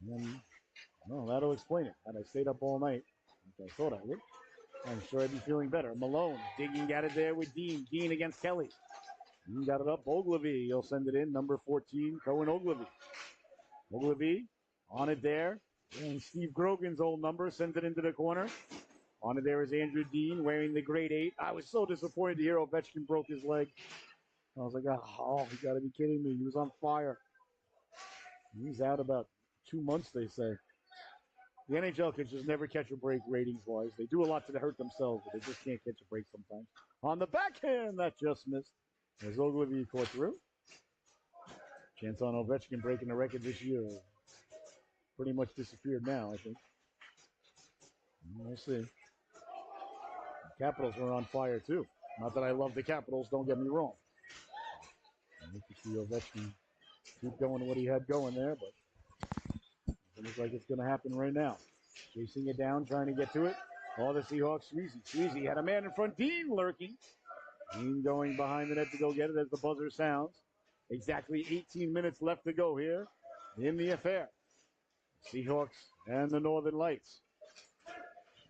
And, well, that'll explain it. Had I stayed up all night, like I thought I would, I'm sure I'd be feeling better. Malone digging at it there with Dean. Dean against Kelly. Dean got it up. Ogilvy, he'll send it in. Number 14, Cohen Ogilvy. Ogilvy on it there. And Steve Grogan's old number sends it into the corner. On it there is Andrew Dean wearing the grade 8. I was so disappointed to hear Ovechkin broke his leg. I was like, oh, you got to be kidding me. He was on fire. He's out about 2 months, they say. The NHL can just never catch a break ratings-wise. They do a lot to hurt themselves, but they just can't catch a break sometimes. On the backhand, that just missed. As Ogilvy caught through. Chance on Ovechkin breaking the record this year. Pretty much disappeared now, I think. We'll see. Capitals were on fire too. Not that I love the Capitals, don't get me wrong. I like to see Ovechkin keep going what he had going there, but it looks like it's going to happen right now. Chasing it down, trying to get to it. Oh, the Seahawks, Sweezy had a man in front, Dean lurking. Dean going behind the net to go get it as the buzzer sounds. Exactly 18 minutes left to go here in the affair. Seahawks and the Northern Lights.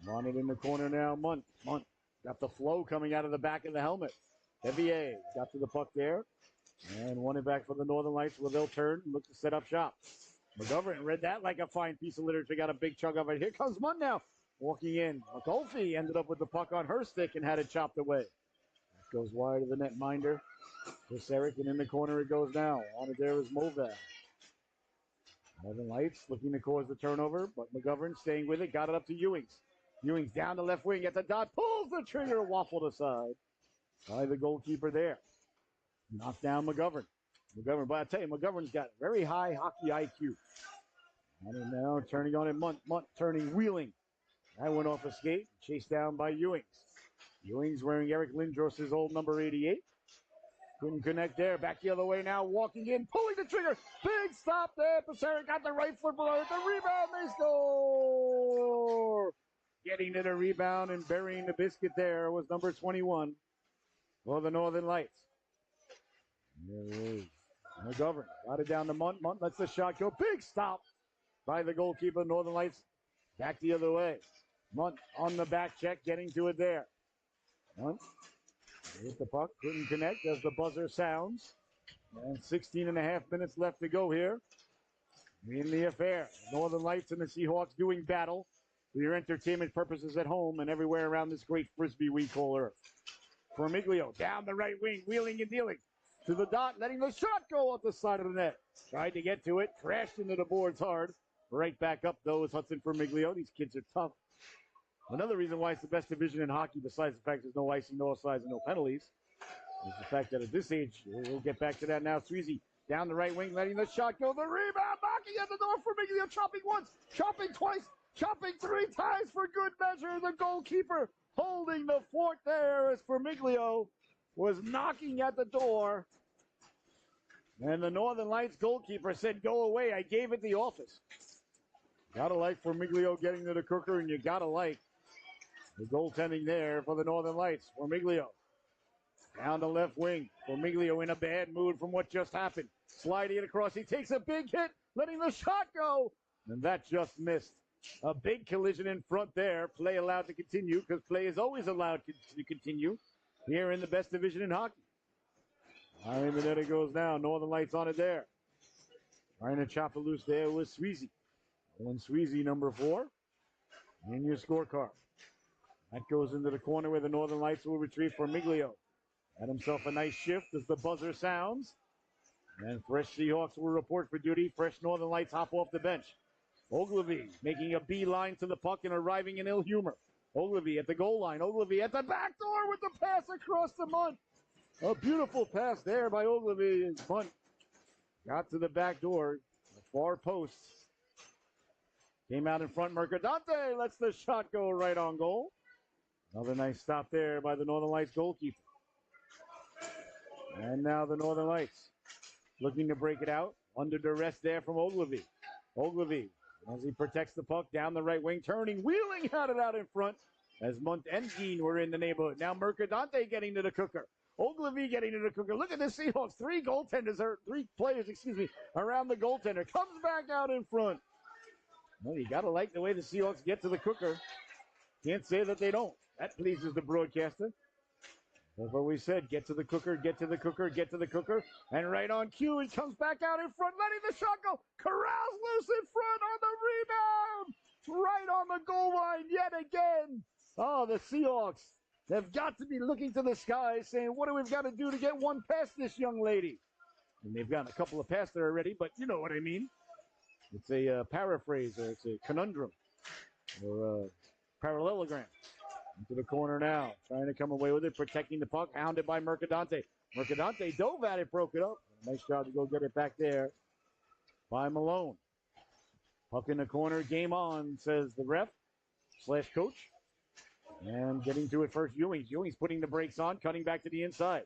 On it in the corner now, Munt got the flow coming out of the back of the helmet. Hevier got to the puck there and won it back for the Northern Lights where they'll turn and look to set up shop. McGovern read that like a fine piece of literature, got a big chunk of it. Here comes Munt now, walking in. McGolfy ended up with the puck on her stick and had it chopped away. That goes wide of the netminder. Chris Eric, and in the corner it goes now. On it there is Movac. Northern Lights looking to cause the turnover, but McGovern staying with it, got it up to Ewings. Ewings down the left wing at the dot, pulls the trigger, waffled aside by the goalkeeper there. Knocked down McGovern. But I tell you, McGovern's got very high hockey IQ. And now turning on it, Munt turning, wheeling. That went off a skate, chased down by Ewings. Ewings wearing Eric Lindros' old number 88. Couldn't connect there. Back the other way now, walking in, pulling the trigger. Big stop there. Passeric got the right foot below it. The rebound, they score! Getting to the rebound and burying the biscuit there was number 21 for the Northern Lights. There is McGovern. Got it down to Munt. Munt lets the shot go. Big stop by the goalkeeper. Northern Lights back the other way. Munt on the back check, getting to it there. Munt hit the puck, couldn't connect as the buzzer sounds. And 16 and a half minutes left to go here in the affair. Northern Lights and the Seahawks doing battle for your entertainment purposes at home and everywhere around this great frisbee we call Earth. Formiglio down the right wing, wheeling and dealing to the dot, letting the shot go off the side of the net. Tried to get to it, crashed into the boards hard. Right back up, though, is Hudson Formiglio. These kids are tough. Another reason why it's the best division in hockey, besides the fact there's no icing, no offsides, and no penalties, is the fact that at this age, we'll get back to that now. Sweezy down the right wing, letting the shot go. The rebound, knocking at the door. Formiglio chopping once, chopping twice, chopping three times for good measure. The goalkeeper holding the fort there as Formiglio was knocking at the door. And the Northern Lights goalkeeper said, "Go away, I gave it the office." Gotta like Formiglio getting to the cooker, and you gotta like the goaltending there for the Northern Lights. Formiglio down the left wing. Formiglio in a bad mood from what just happened. Sliding it across. He takes a big hit, letting the shot go. And that just missed. A big collision in front there. Play allowed to continue because play is always allowed to continue here in the best division in hockey. In the net it goes now. Northern Lights on it there. Trying to chop it loose there with Sweezy. Owen Sweezy, number 4. In your scorecard. That goes into the corner where the Northern Lights will retrieve Formiglio. Had himself a nice shift as the buzzer sounds. And fresh Seahawks will report for duty. Fresh Northern Lights hop off the bench. Ogilvy making a beeline to the puck and arriving in ill humor. Ogilvy at the goal line. Ogilvy at the back door with the pass across the Munt. A beautiful pass there by Ogilvy. Munt got to the back door. The far post. Came out in front. Mercadante lets the shot go right on goal. Another nice stop there by the Northern Lights goalkeeper. And now the Northern Lights looking to break it out. Under duress there from Ogilvy. Ogilvy, as he protects the puck down the right wing, turning, wheeling, had it out in front as Munt and Dean were in the neighborhood. Now Mercadante getting to the cooker. Ogilvy getting to the cooker. Look at the Seahawks. Three players, around the goaltender. Comes back out in front. Well, you got to like the way the Seahawks get to the cooker. Can't say that they don't. That pleases the broadcaster. That's what we said. Get to the cooker, get to the cooker, get to the cooker. And right on cue, he comes back out in front, letting the shot go. Corrals loose in front on the rebound. Right on the goal line yet again. Oh, the Seahawks have got to be looking to the sky saying, what do we got to do to get one past this young lady? And they've gotten a couple of past there already, but you know what I mean. It's a paraphrase, or it's a conundrum, or a parallelogram. Into the corner now, trying to come away with it, protecting the puck, hounded by Mercadante. Mercadante dove at it, broke it up. Nice job to go get it back there by Malone. Puck in the corner, game on, says the ref / coach. And getting to it first, Ewings. Ewings putting the brakes on, cutting back to the inside.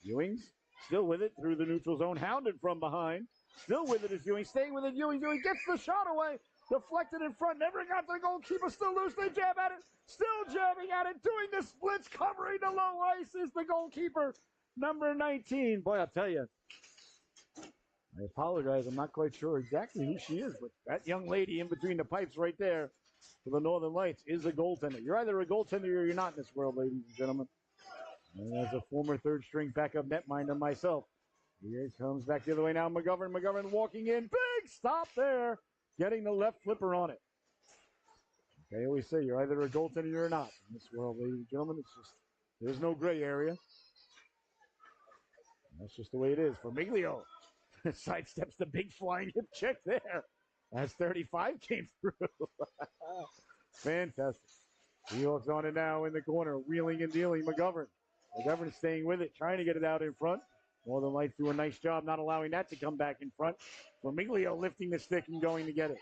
Ewings still with it through the neutral zone, hounded from behind. Still with it is Ewing, staying with it. Ewing gets the shot away, deflected in front, never got to the goalkeeper, still loose. They jab at it, still jabbing at it, doing the splits, covering the low ice is the goalkeeper, number 19. Boy, I'll tell you, I apologize. I'm not quite sure exactly who she is, but that young lady in between the pipes right there for the Northern Lights is a goaltender. You're either a goaltender or you're not in this world, ladies and gentlemen. And as a former third-string backup netminder myself, here it comes back the other way now. McGovern walking in. Big stop there. Getting the left flipper on it. I always say you're either a goaltender or you're not in this world, ladies and gentlemen. It's just, there's no gray area. And that's just the way it is. Formiglio sidesteps the big flying hip check there as 35 came through. Fantastic. Seahawks on it now in the corner, wheeling and dealing. McGovern staying with it, trying to get it out in front. Northern Lights do a nice job not allowing that to come back in front. Formiglio lifting the stick and going to get it.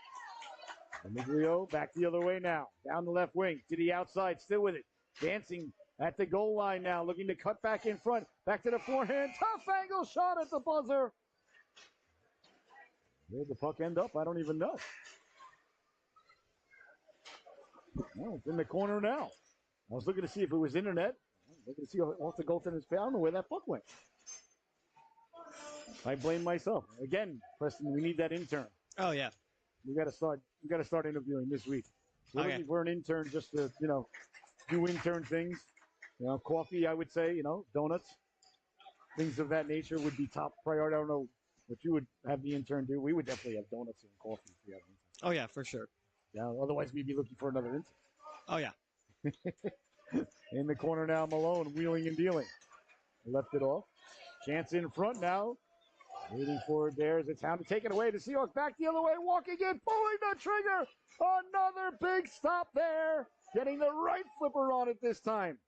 Formiglio back the other way now. Down the left wing to the outside, still with it. Dancing at the goal line now, looking to cut back in front. Back to the forehand. Tough angle shot at the buzzer. Where'd the puck end up? I don't even know. Well, it's in the corner now. I was looking to see if it was internet. Looking to see off the goaltender's pad. I don't know where that puck went. I blame myself. Again, Preston, we need that intern. Oh, yeah. We got to start interviewing this week. We're Okay. looking for an intern just to, do intern things. Coffee, I would say, donuts, things of that nature would be top priority. I don't know what you would have the intern do. We would definitely have donuts and coffee if we had an intern. Oh, yeah, for sure. Yeah, otherwise we'd be looking for another intern. Oh, yeah. In the corner now, Malone wheeling and dealing. Left it off. Chance in front now. Waiting for it there as it's hound to take it away. The Seahawks back the other way, walking in, pulling the trigger. Another big stop there. Getting the right flipper on it this time.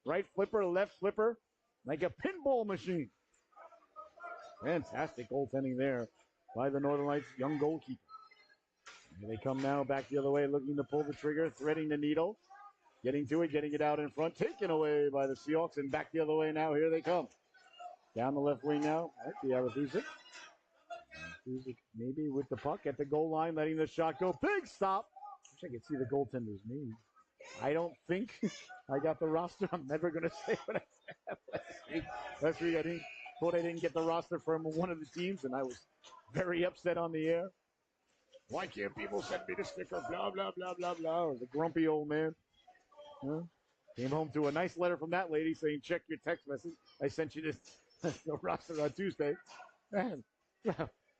Right flipper, left flipper, like a pinball machine. Fantastic goaltending there by the Northern Lights young goalkeeper. Here they come now back the other way, looking to pull the trigger, threading the needle. Getting to it, getting it out in front, taken away by the Seahawks, and back the other way now. Here they come. Down the left wing now. Right, the Arathusic. Maybe with the puck at the goal line, letting the shot go. Big stop. Wish I could see the goaltender's name. I don't think I got the roster. I'm never going to say what I said last week. I thought I didn't get the roster from one of the teams, and I was very upset on the air. Why can't people send me the sticker? Blah, blah, blah, blah, blah. I was a grumpy old man. Came home to a nice letter from that lady saying, check your text message. I sent you this roster on Tuesday. And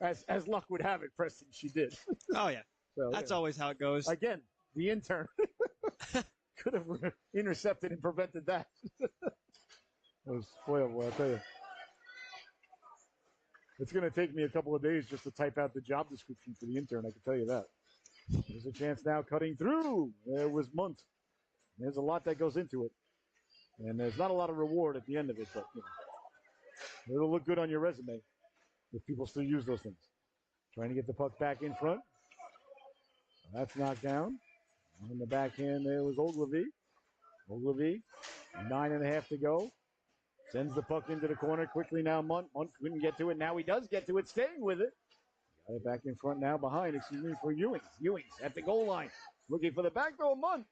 as luck would have it, Preston, she did. Oh, yeah. So, That's always how it goes. Again, the intern could have intercepted and prevented that. It was spoilable, I'll tell you. It's going to take me a couple of days just to type out the job description for the intern, I can tell you that. There's a chance now cutting through. There was Munt. There's a lot that goes into it. And there's not a lot of reward at the end of it, but it'll look good on your resume if people still use those things. Trying to get the puck back in front. That's knocked down. On the backhand there was Ogilvy. Ogilvy, 9.5 to go. Sends the puck into the corner quickly now. Munt couldn't get to it. Now he does get to it, staying with it. Got it back in front now behind, for Ewings. Ewings at the goal line. Looking for the back door, Munt.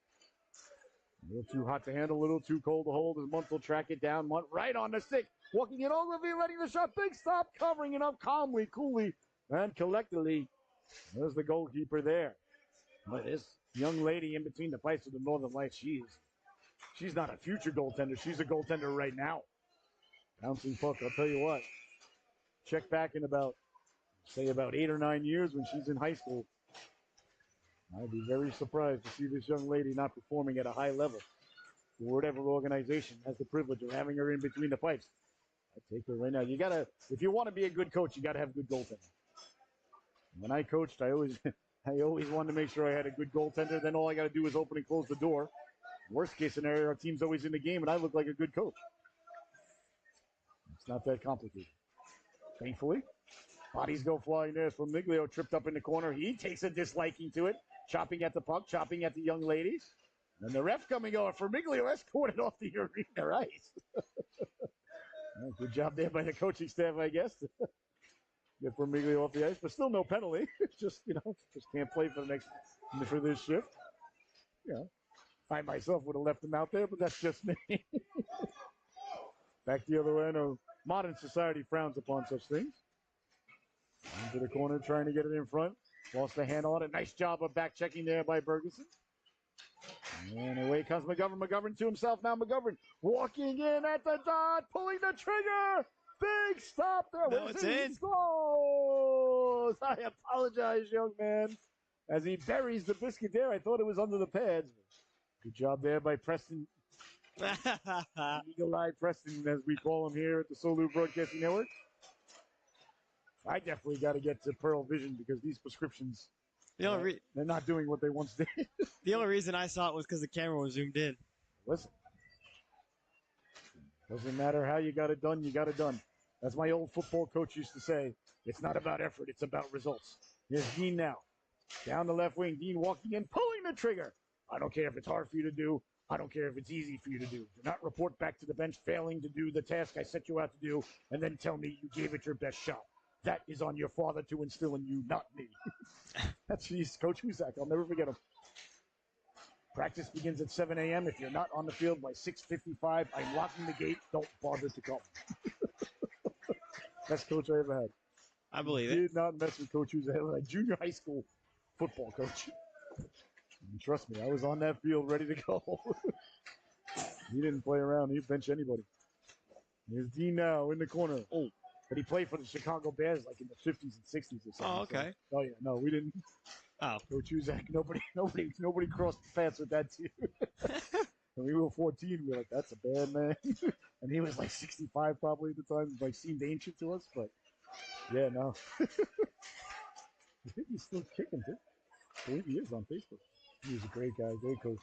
A little too hot to handle, a little too cold to hold as Munt will track it down. Munt right on the stick. Walking in Ogilvy, letting the shot. Big stop, covering it up calmly, coolly, and collectively. There's the goalkeeper there. But this young lady in between the pipes of the Northern Lights, she's not a future goaltender. She's a goaltender right now. Bouncing puck, I'll tell you what. Check back in about 8 or 9 years when she's in high school. I'd be very surprised to see this young lady not performing at a high level for whatever organization has the privilege of having her in between the pipes. I'd take her right now. If you want to be a good coach, you got to have good goaltending. When I coached, I always wanted to make sure I had a good goaltender. Then all I got to do is open and close the door. Worst case scenario, our team's always in the game, and I look like a good coach. It's not that complicated. Thankfully, bodies go flying there. Formiglio tripped up in the corner. He takes a disliking to it. Chopping at the puck, chopping at the young ladies. And the ref coming over. Formiglio escorted off the arena ice. Well, good job there by the coaching staff, I guess. Get Formiglio off the ice, but still no penalty. Just can't play for this shift. I myself would have left him out there, but that's just me. Back the other way. I know modern society frowns upon such things. Into the corner, trying to get it in front. Lost the hand on it. Nice job of back checking there by Bergeson. And away comes McGovern. McGovern to himself now. McGovern walking in at the dot, pulling the trigger. Big stop there. No, it's in. He scores. I apologize, young man. As he buries the biscuit there, I thought it was under the pads. Good job there by Preston. Eagle-Eye Preston, as we call him here at the Solu Broadcasting Network. I definitely got to get to Pearl Vision because these prescriptions, they're not doing what they once did. The only reason I saw it was because the camera was zoomed in. Listen, doesn't matter how you got it done, you got it done. As my old football coach used to say, it's not about effort, it's about results. Here's Dean now. Down the left wing, Dean walking in, pulling the trigger. I don't care if it's hard for you to do. I don't care if it's easy for you to do. Do not report back to the bench failing to do the task I set you out to do, and then tell me you gave it your best shot. That is on your father to instill in you, not me. That's Coach Husak. I'll never forget him. Practice begins at 7 a.m. If you're not on the field by 6:55, I'm locking the gate. Don't bother to come. Best coach I ever had. I believe it. Did not mess with Coach Husak. My junior high school football coach. And trust me, I was on that field ready to go. He didn't play around. He'd bench anybody. Here's Dean now in the corner. Oh, but he played for the Chicago Bears like in the 50s and 60s or something. Oh, okay. So, yeah, no, we didn't. Oh. Coach Husak, nobody crossed the paths with that team. When we were 14, we were like, that's a bad man. And he was like 65 probably at the time. Like seemed ancient to us, but yeah, no. I think he's still kicking too. I believe he is on Facebook. He was a great guy, great coach.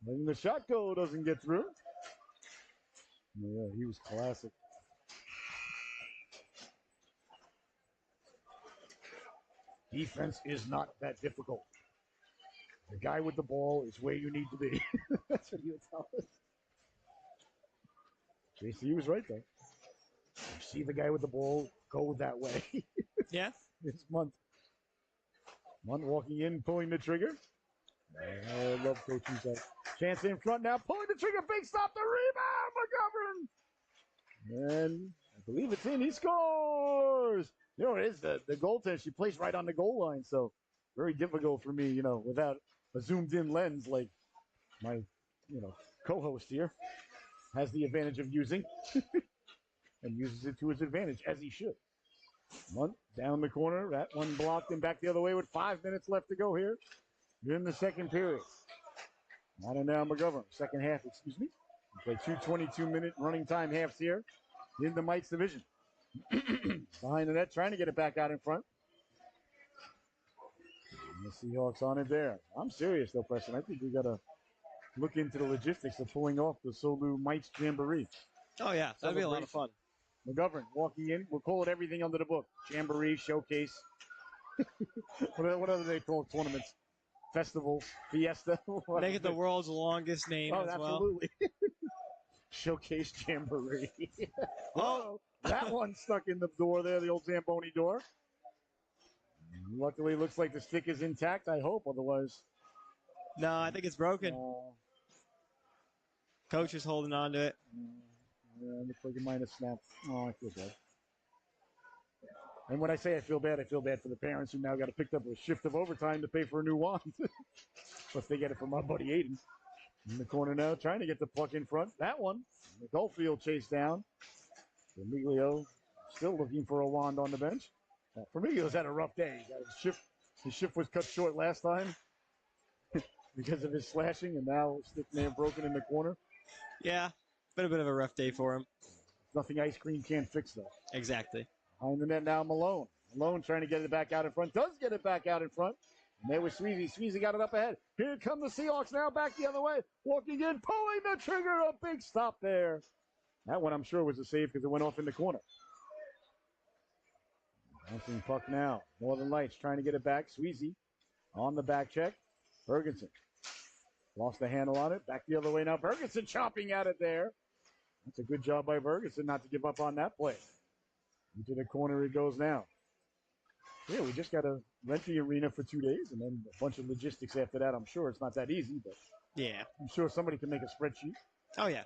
And the shot goal doesn't get through. Yeah, he was classic. Defense is not that difficult. The guy with the ball is where you need to be. That's what he would tell us. JC was right there. You see the guy with the ball, go that way. Yeah. It's Munt. Munt walking in, pulling the trigger. I love Coach Husak. Chance in front now, pulling the trigger, big stop, the rebound, McGovern. And I believe it's in, he scores. You know, it is the goaltender, she plays right on the goal line, so very difficult for me, without a zoomed in lens like my, co-host here has the advantage of using and uses it to his advantage, as he should. Munt down the corner, that one blocked and back the other way with 5 minutes left to go here in the second period. Not and now McGovern, second half, excuse me. We play 2 22-minute running time halves here in the Mites division. Behind the net, trying to get it back out in front. And the Seahawks on it there. I'm serious, though, Preston. I think we got to look into the logistics of pulling off the Solu Mites Jamboree. Oh, yeah. That'd be a lot of fun. McGovern walking in. We'll call it everything under the book. Jamboree, showcase. What other they call tournaments? Festival, fiesta. Make it the world's longest name as absolutely. well. Showcase Jamboree. Oh, that one stuck in the door there, the old Zamboni door. Luckily, looks like the stick is intact, I hope. Otherwise, no, I think it's broken. Coach is holding on to it. Yeah, looks like it might have snapped. Oh, I feel bad. And when I say I feel bad for the parents who now got to pick up a shift of overtime to pay for a new wand. Plus, they get it from our buddy Aiden. In the corner now, trying to get the puck in front. That one, the Goldfield chase down. Formiglio still looking for a wand on the bench. Formiglio's had a rough day. His shift was cut short last time because of his slashing, and now his stick may have broken in the corner. Yeah, been a bit of a rough day for him. Nothing ice cream can't fix, though. Exactly. Behind the net now, Malone. Malone trying to get it back out in front. Does get it back out in front. And there was Sweezy. Sweezy got it up ahead. Here come the Seahawks now back the other way. Walking in, pulling the trigger. A big stop there. That one I'm sure was a save because it went off in the corner. Bouncing puck now. Northern Lights trying to get it back. Sweezy on the back check. Ferguson. Lost the handle on it. Back the other way now. Ferguson chopping at it there. That's a good job by Ferguson not to give up on that play. Into the corner it goes now. Yeah, we just got to rent the arena for 2 days and then a bunch of logistics after that. I'm sure it's not that easy, but Yeah. I'm sure somebody can make a spreadsheet. Oh, yeah.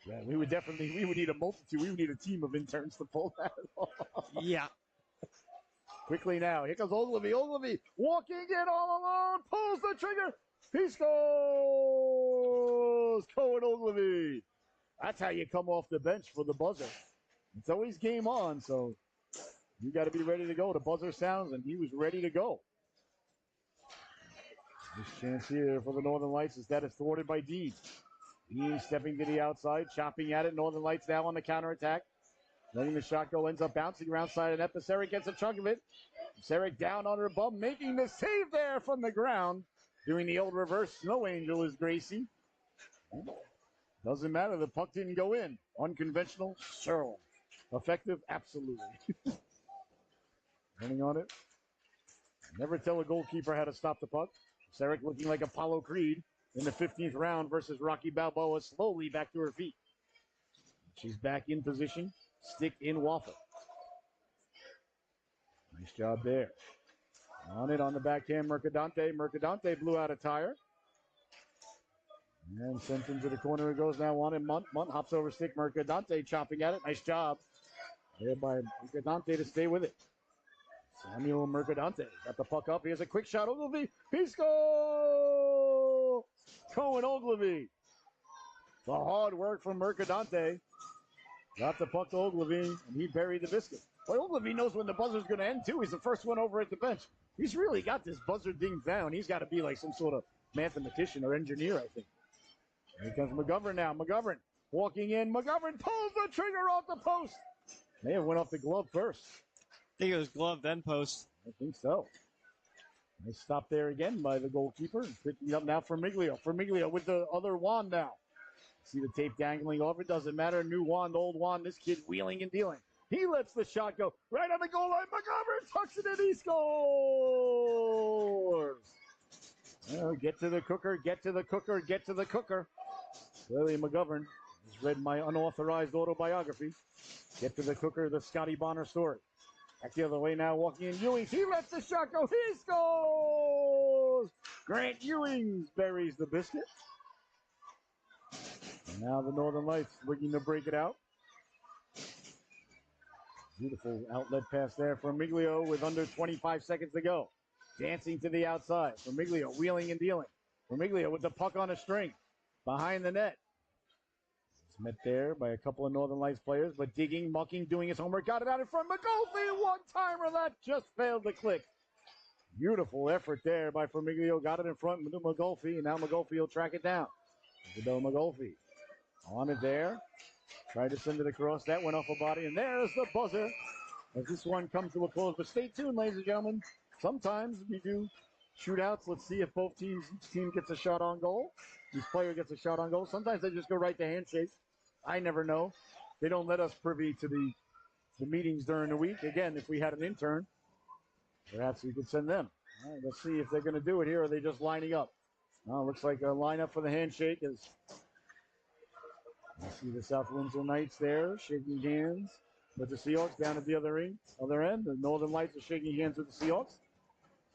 Yeah, we would need a multitude. We would need a team of interns to pull that off. Yeah. Quickly now. Here comes Ogilvy. Ogilvy walking in all alone. Pulls the trigger. He scores. Cohen Ogilvy. That's how you come off the bench for the buzzer. It's always game on, so you got to be ready to go. The buzzer sounds, and he was ready to go. This chance here for the Northern Lights is that it's thwarted by Dean. Dean stepping to the outside, chopping at it. Northern Lights now on the counterattack. Letting the shot go, ends up bouncing around side of net. Paseric gets a chunk of it. Paseric down on her bum, making the save there from the ground. Doing the old reverse snow angel is Gracie. Doesn't matter, the puck didn't go in. Unconventional, sure. Effective, absolutely. Running on it. Never tell a goalkeeper how to stop the puck. Paseric looking like Apollo Creed in the 15th round versus Rocky Balboa, slowly back to her feet. She's back in position. Stick in waffle. Nice job there. On it on the backhand, Mercadante. Mercadante blew out a tire. And sent into the corner it goes now on it. Munt hops over stick. Mercadante chopping at it. Nice job. There by Mercadante to stay with it. Samuel Mercadante got the puck up. Here's a quick shot. Ogilvy. He scores! Cohen Ogilvy. The hard work from Mercadante. Got the puck to Ogilvy, and he buried the biscuit. But Ogilvy knows when the buzzer's going to end, too. He's the first one over at the bench. He's really got this buzzer ding down. He's got to be like some sort of mathematician or engineer, I think. Here comes McGovern now. McGovern walking in. McGovern pulls the trigger off the post. May have went off the glove first. I think it was glove, then post. I think so. Nice stop there again by the goalkeeper. Picking it up now for Miglio. For Miglio with the other wand now. See the tape dangling off. It doesn't matter. New wand, old wand. This kid wheeling and dealing. He lets the shot go right on the goal line. McGovern tucks it in. He scores. Well, get to the cooker. Get to the cooker. Get to the cooker. Clearly McGovern has read my unauthorized autobiography. Get to the cooker. The Scotty Bonner story. Back the other way now. Walking in. Ewings. He lets the shot go. He scores. Grant Ewings buries the biscuit. And now the Northern Lights looking to break it out. Beautiful outlet pass there from Miglio with under 25 seconds to go. Dancing to the outside. Vermiglio wheeling and dealing. Vermiglio with the puck on a string. Behind the net. It's met there by a couple of Northern Lights players, but digging, mucking, doing his homework. Got it out in front. McGolfy, one-timer. That just failed to click. Beautiful effort there by Vermiglio. Got it in front with McGolfy, and now McGolfy will track it down. Isabel McGolfy. On it there. Tried to send it across. That went off a body, and there's the buzzer as this one comes to a close. But stay tuned, ladies and gentlemen. Sometimes we do shootouts. Let's see if both teams, each team gets a shot on goal. Each player gets a shot on goal. Sometimes they just go right to handshake. I never know. They don't let us privy to the meetings during the week. Again, if we had an intern, perhaps we could send them. All right, let's see if they're going to do it here, or are they just lining up? Looks like a lineup for the handshake is. You see the South Windsor Knights there shaking hands with the Seahawks down at the other end. The Northern Lights are shaking hands with the Seahawks.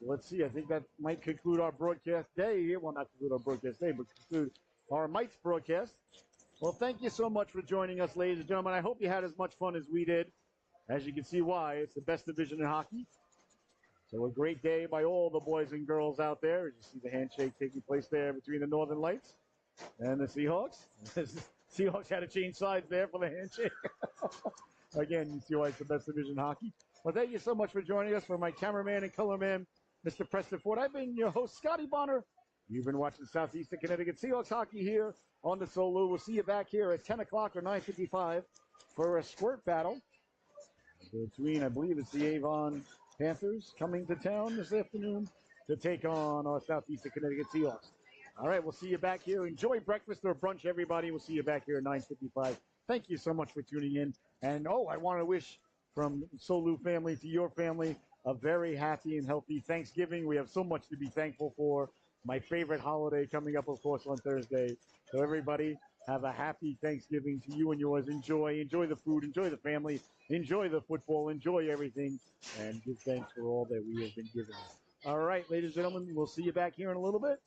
So let's see. I think that might conclude our broadcast day here. Well, not conclude our broadcast day, but conclude our Mites broadcast. Well, thank you so much for joining us, ladies and gentlemen. I hope you had as much fun as we did. As you can see why, it's the best division in hockey. So a great day by all the boys and girls out there. As you see the handshake taking place there between the Northern Lights and the Seahawks. Seahawks had to change sides there for the handshake. Again, you see why it's the best division in hockey. Well, thank you so much for joining us. For my cameraman and color man, Mr. Preston Ford, I've been your host, Scotty Bonner. You've been watching Southeastern Connecticut Seahawks hockey here on the Solu. We'll see you back here at 10 o'clock or 9:55 for a squirt battle between, I believe it's the Avon Panthers coming to town this afternoon to take on our Southeastern Connecticut Seahawks. All right, we'll see you back here. Enjoy breakfast or brunch, everybody. We'll see you back here at 9:55. Thank you so much for tuning in. And, I want to wish from Solu family to your family a very happy and healthy Thanksgiving. We have so much to be thankful for. my favorite holiday coming up, of course, on Thursday. So everybody, have a happy Thanksgiving to you and yours. Enjoy the food, enjoy the family, enjoy the football, enjoy everything, and give thanks for all that we have been given. All right, ladies and gentlemen, we'll see you back here in a little bit.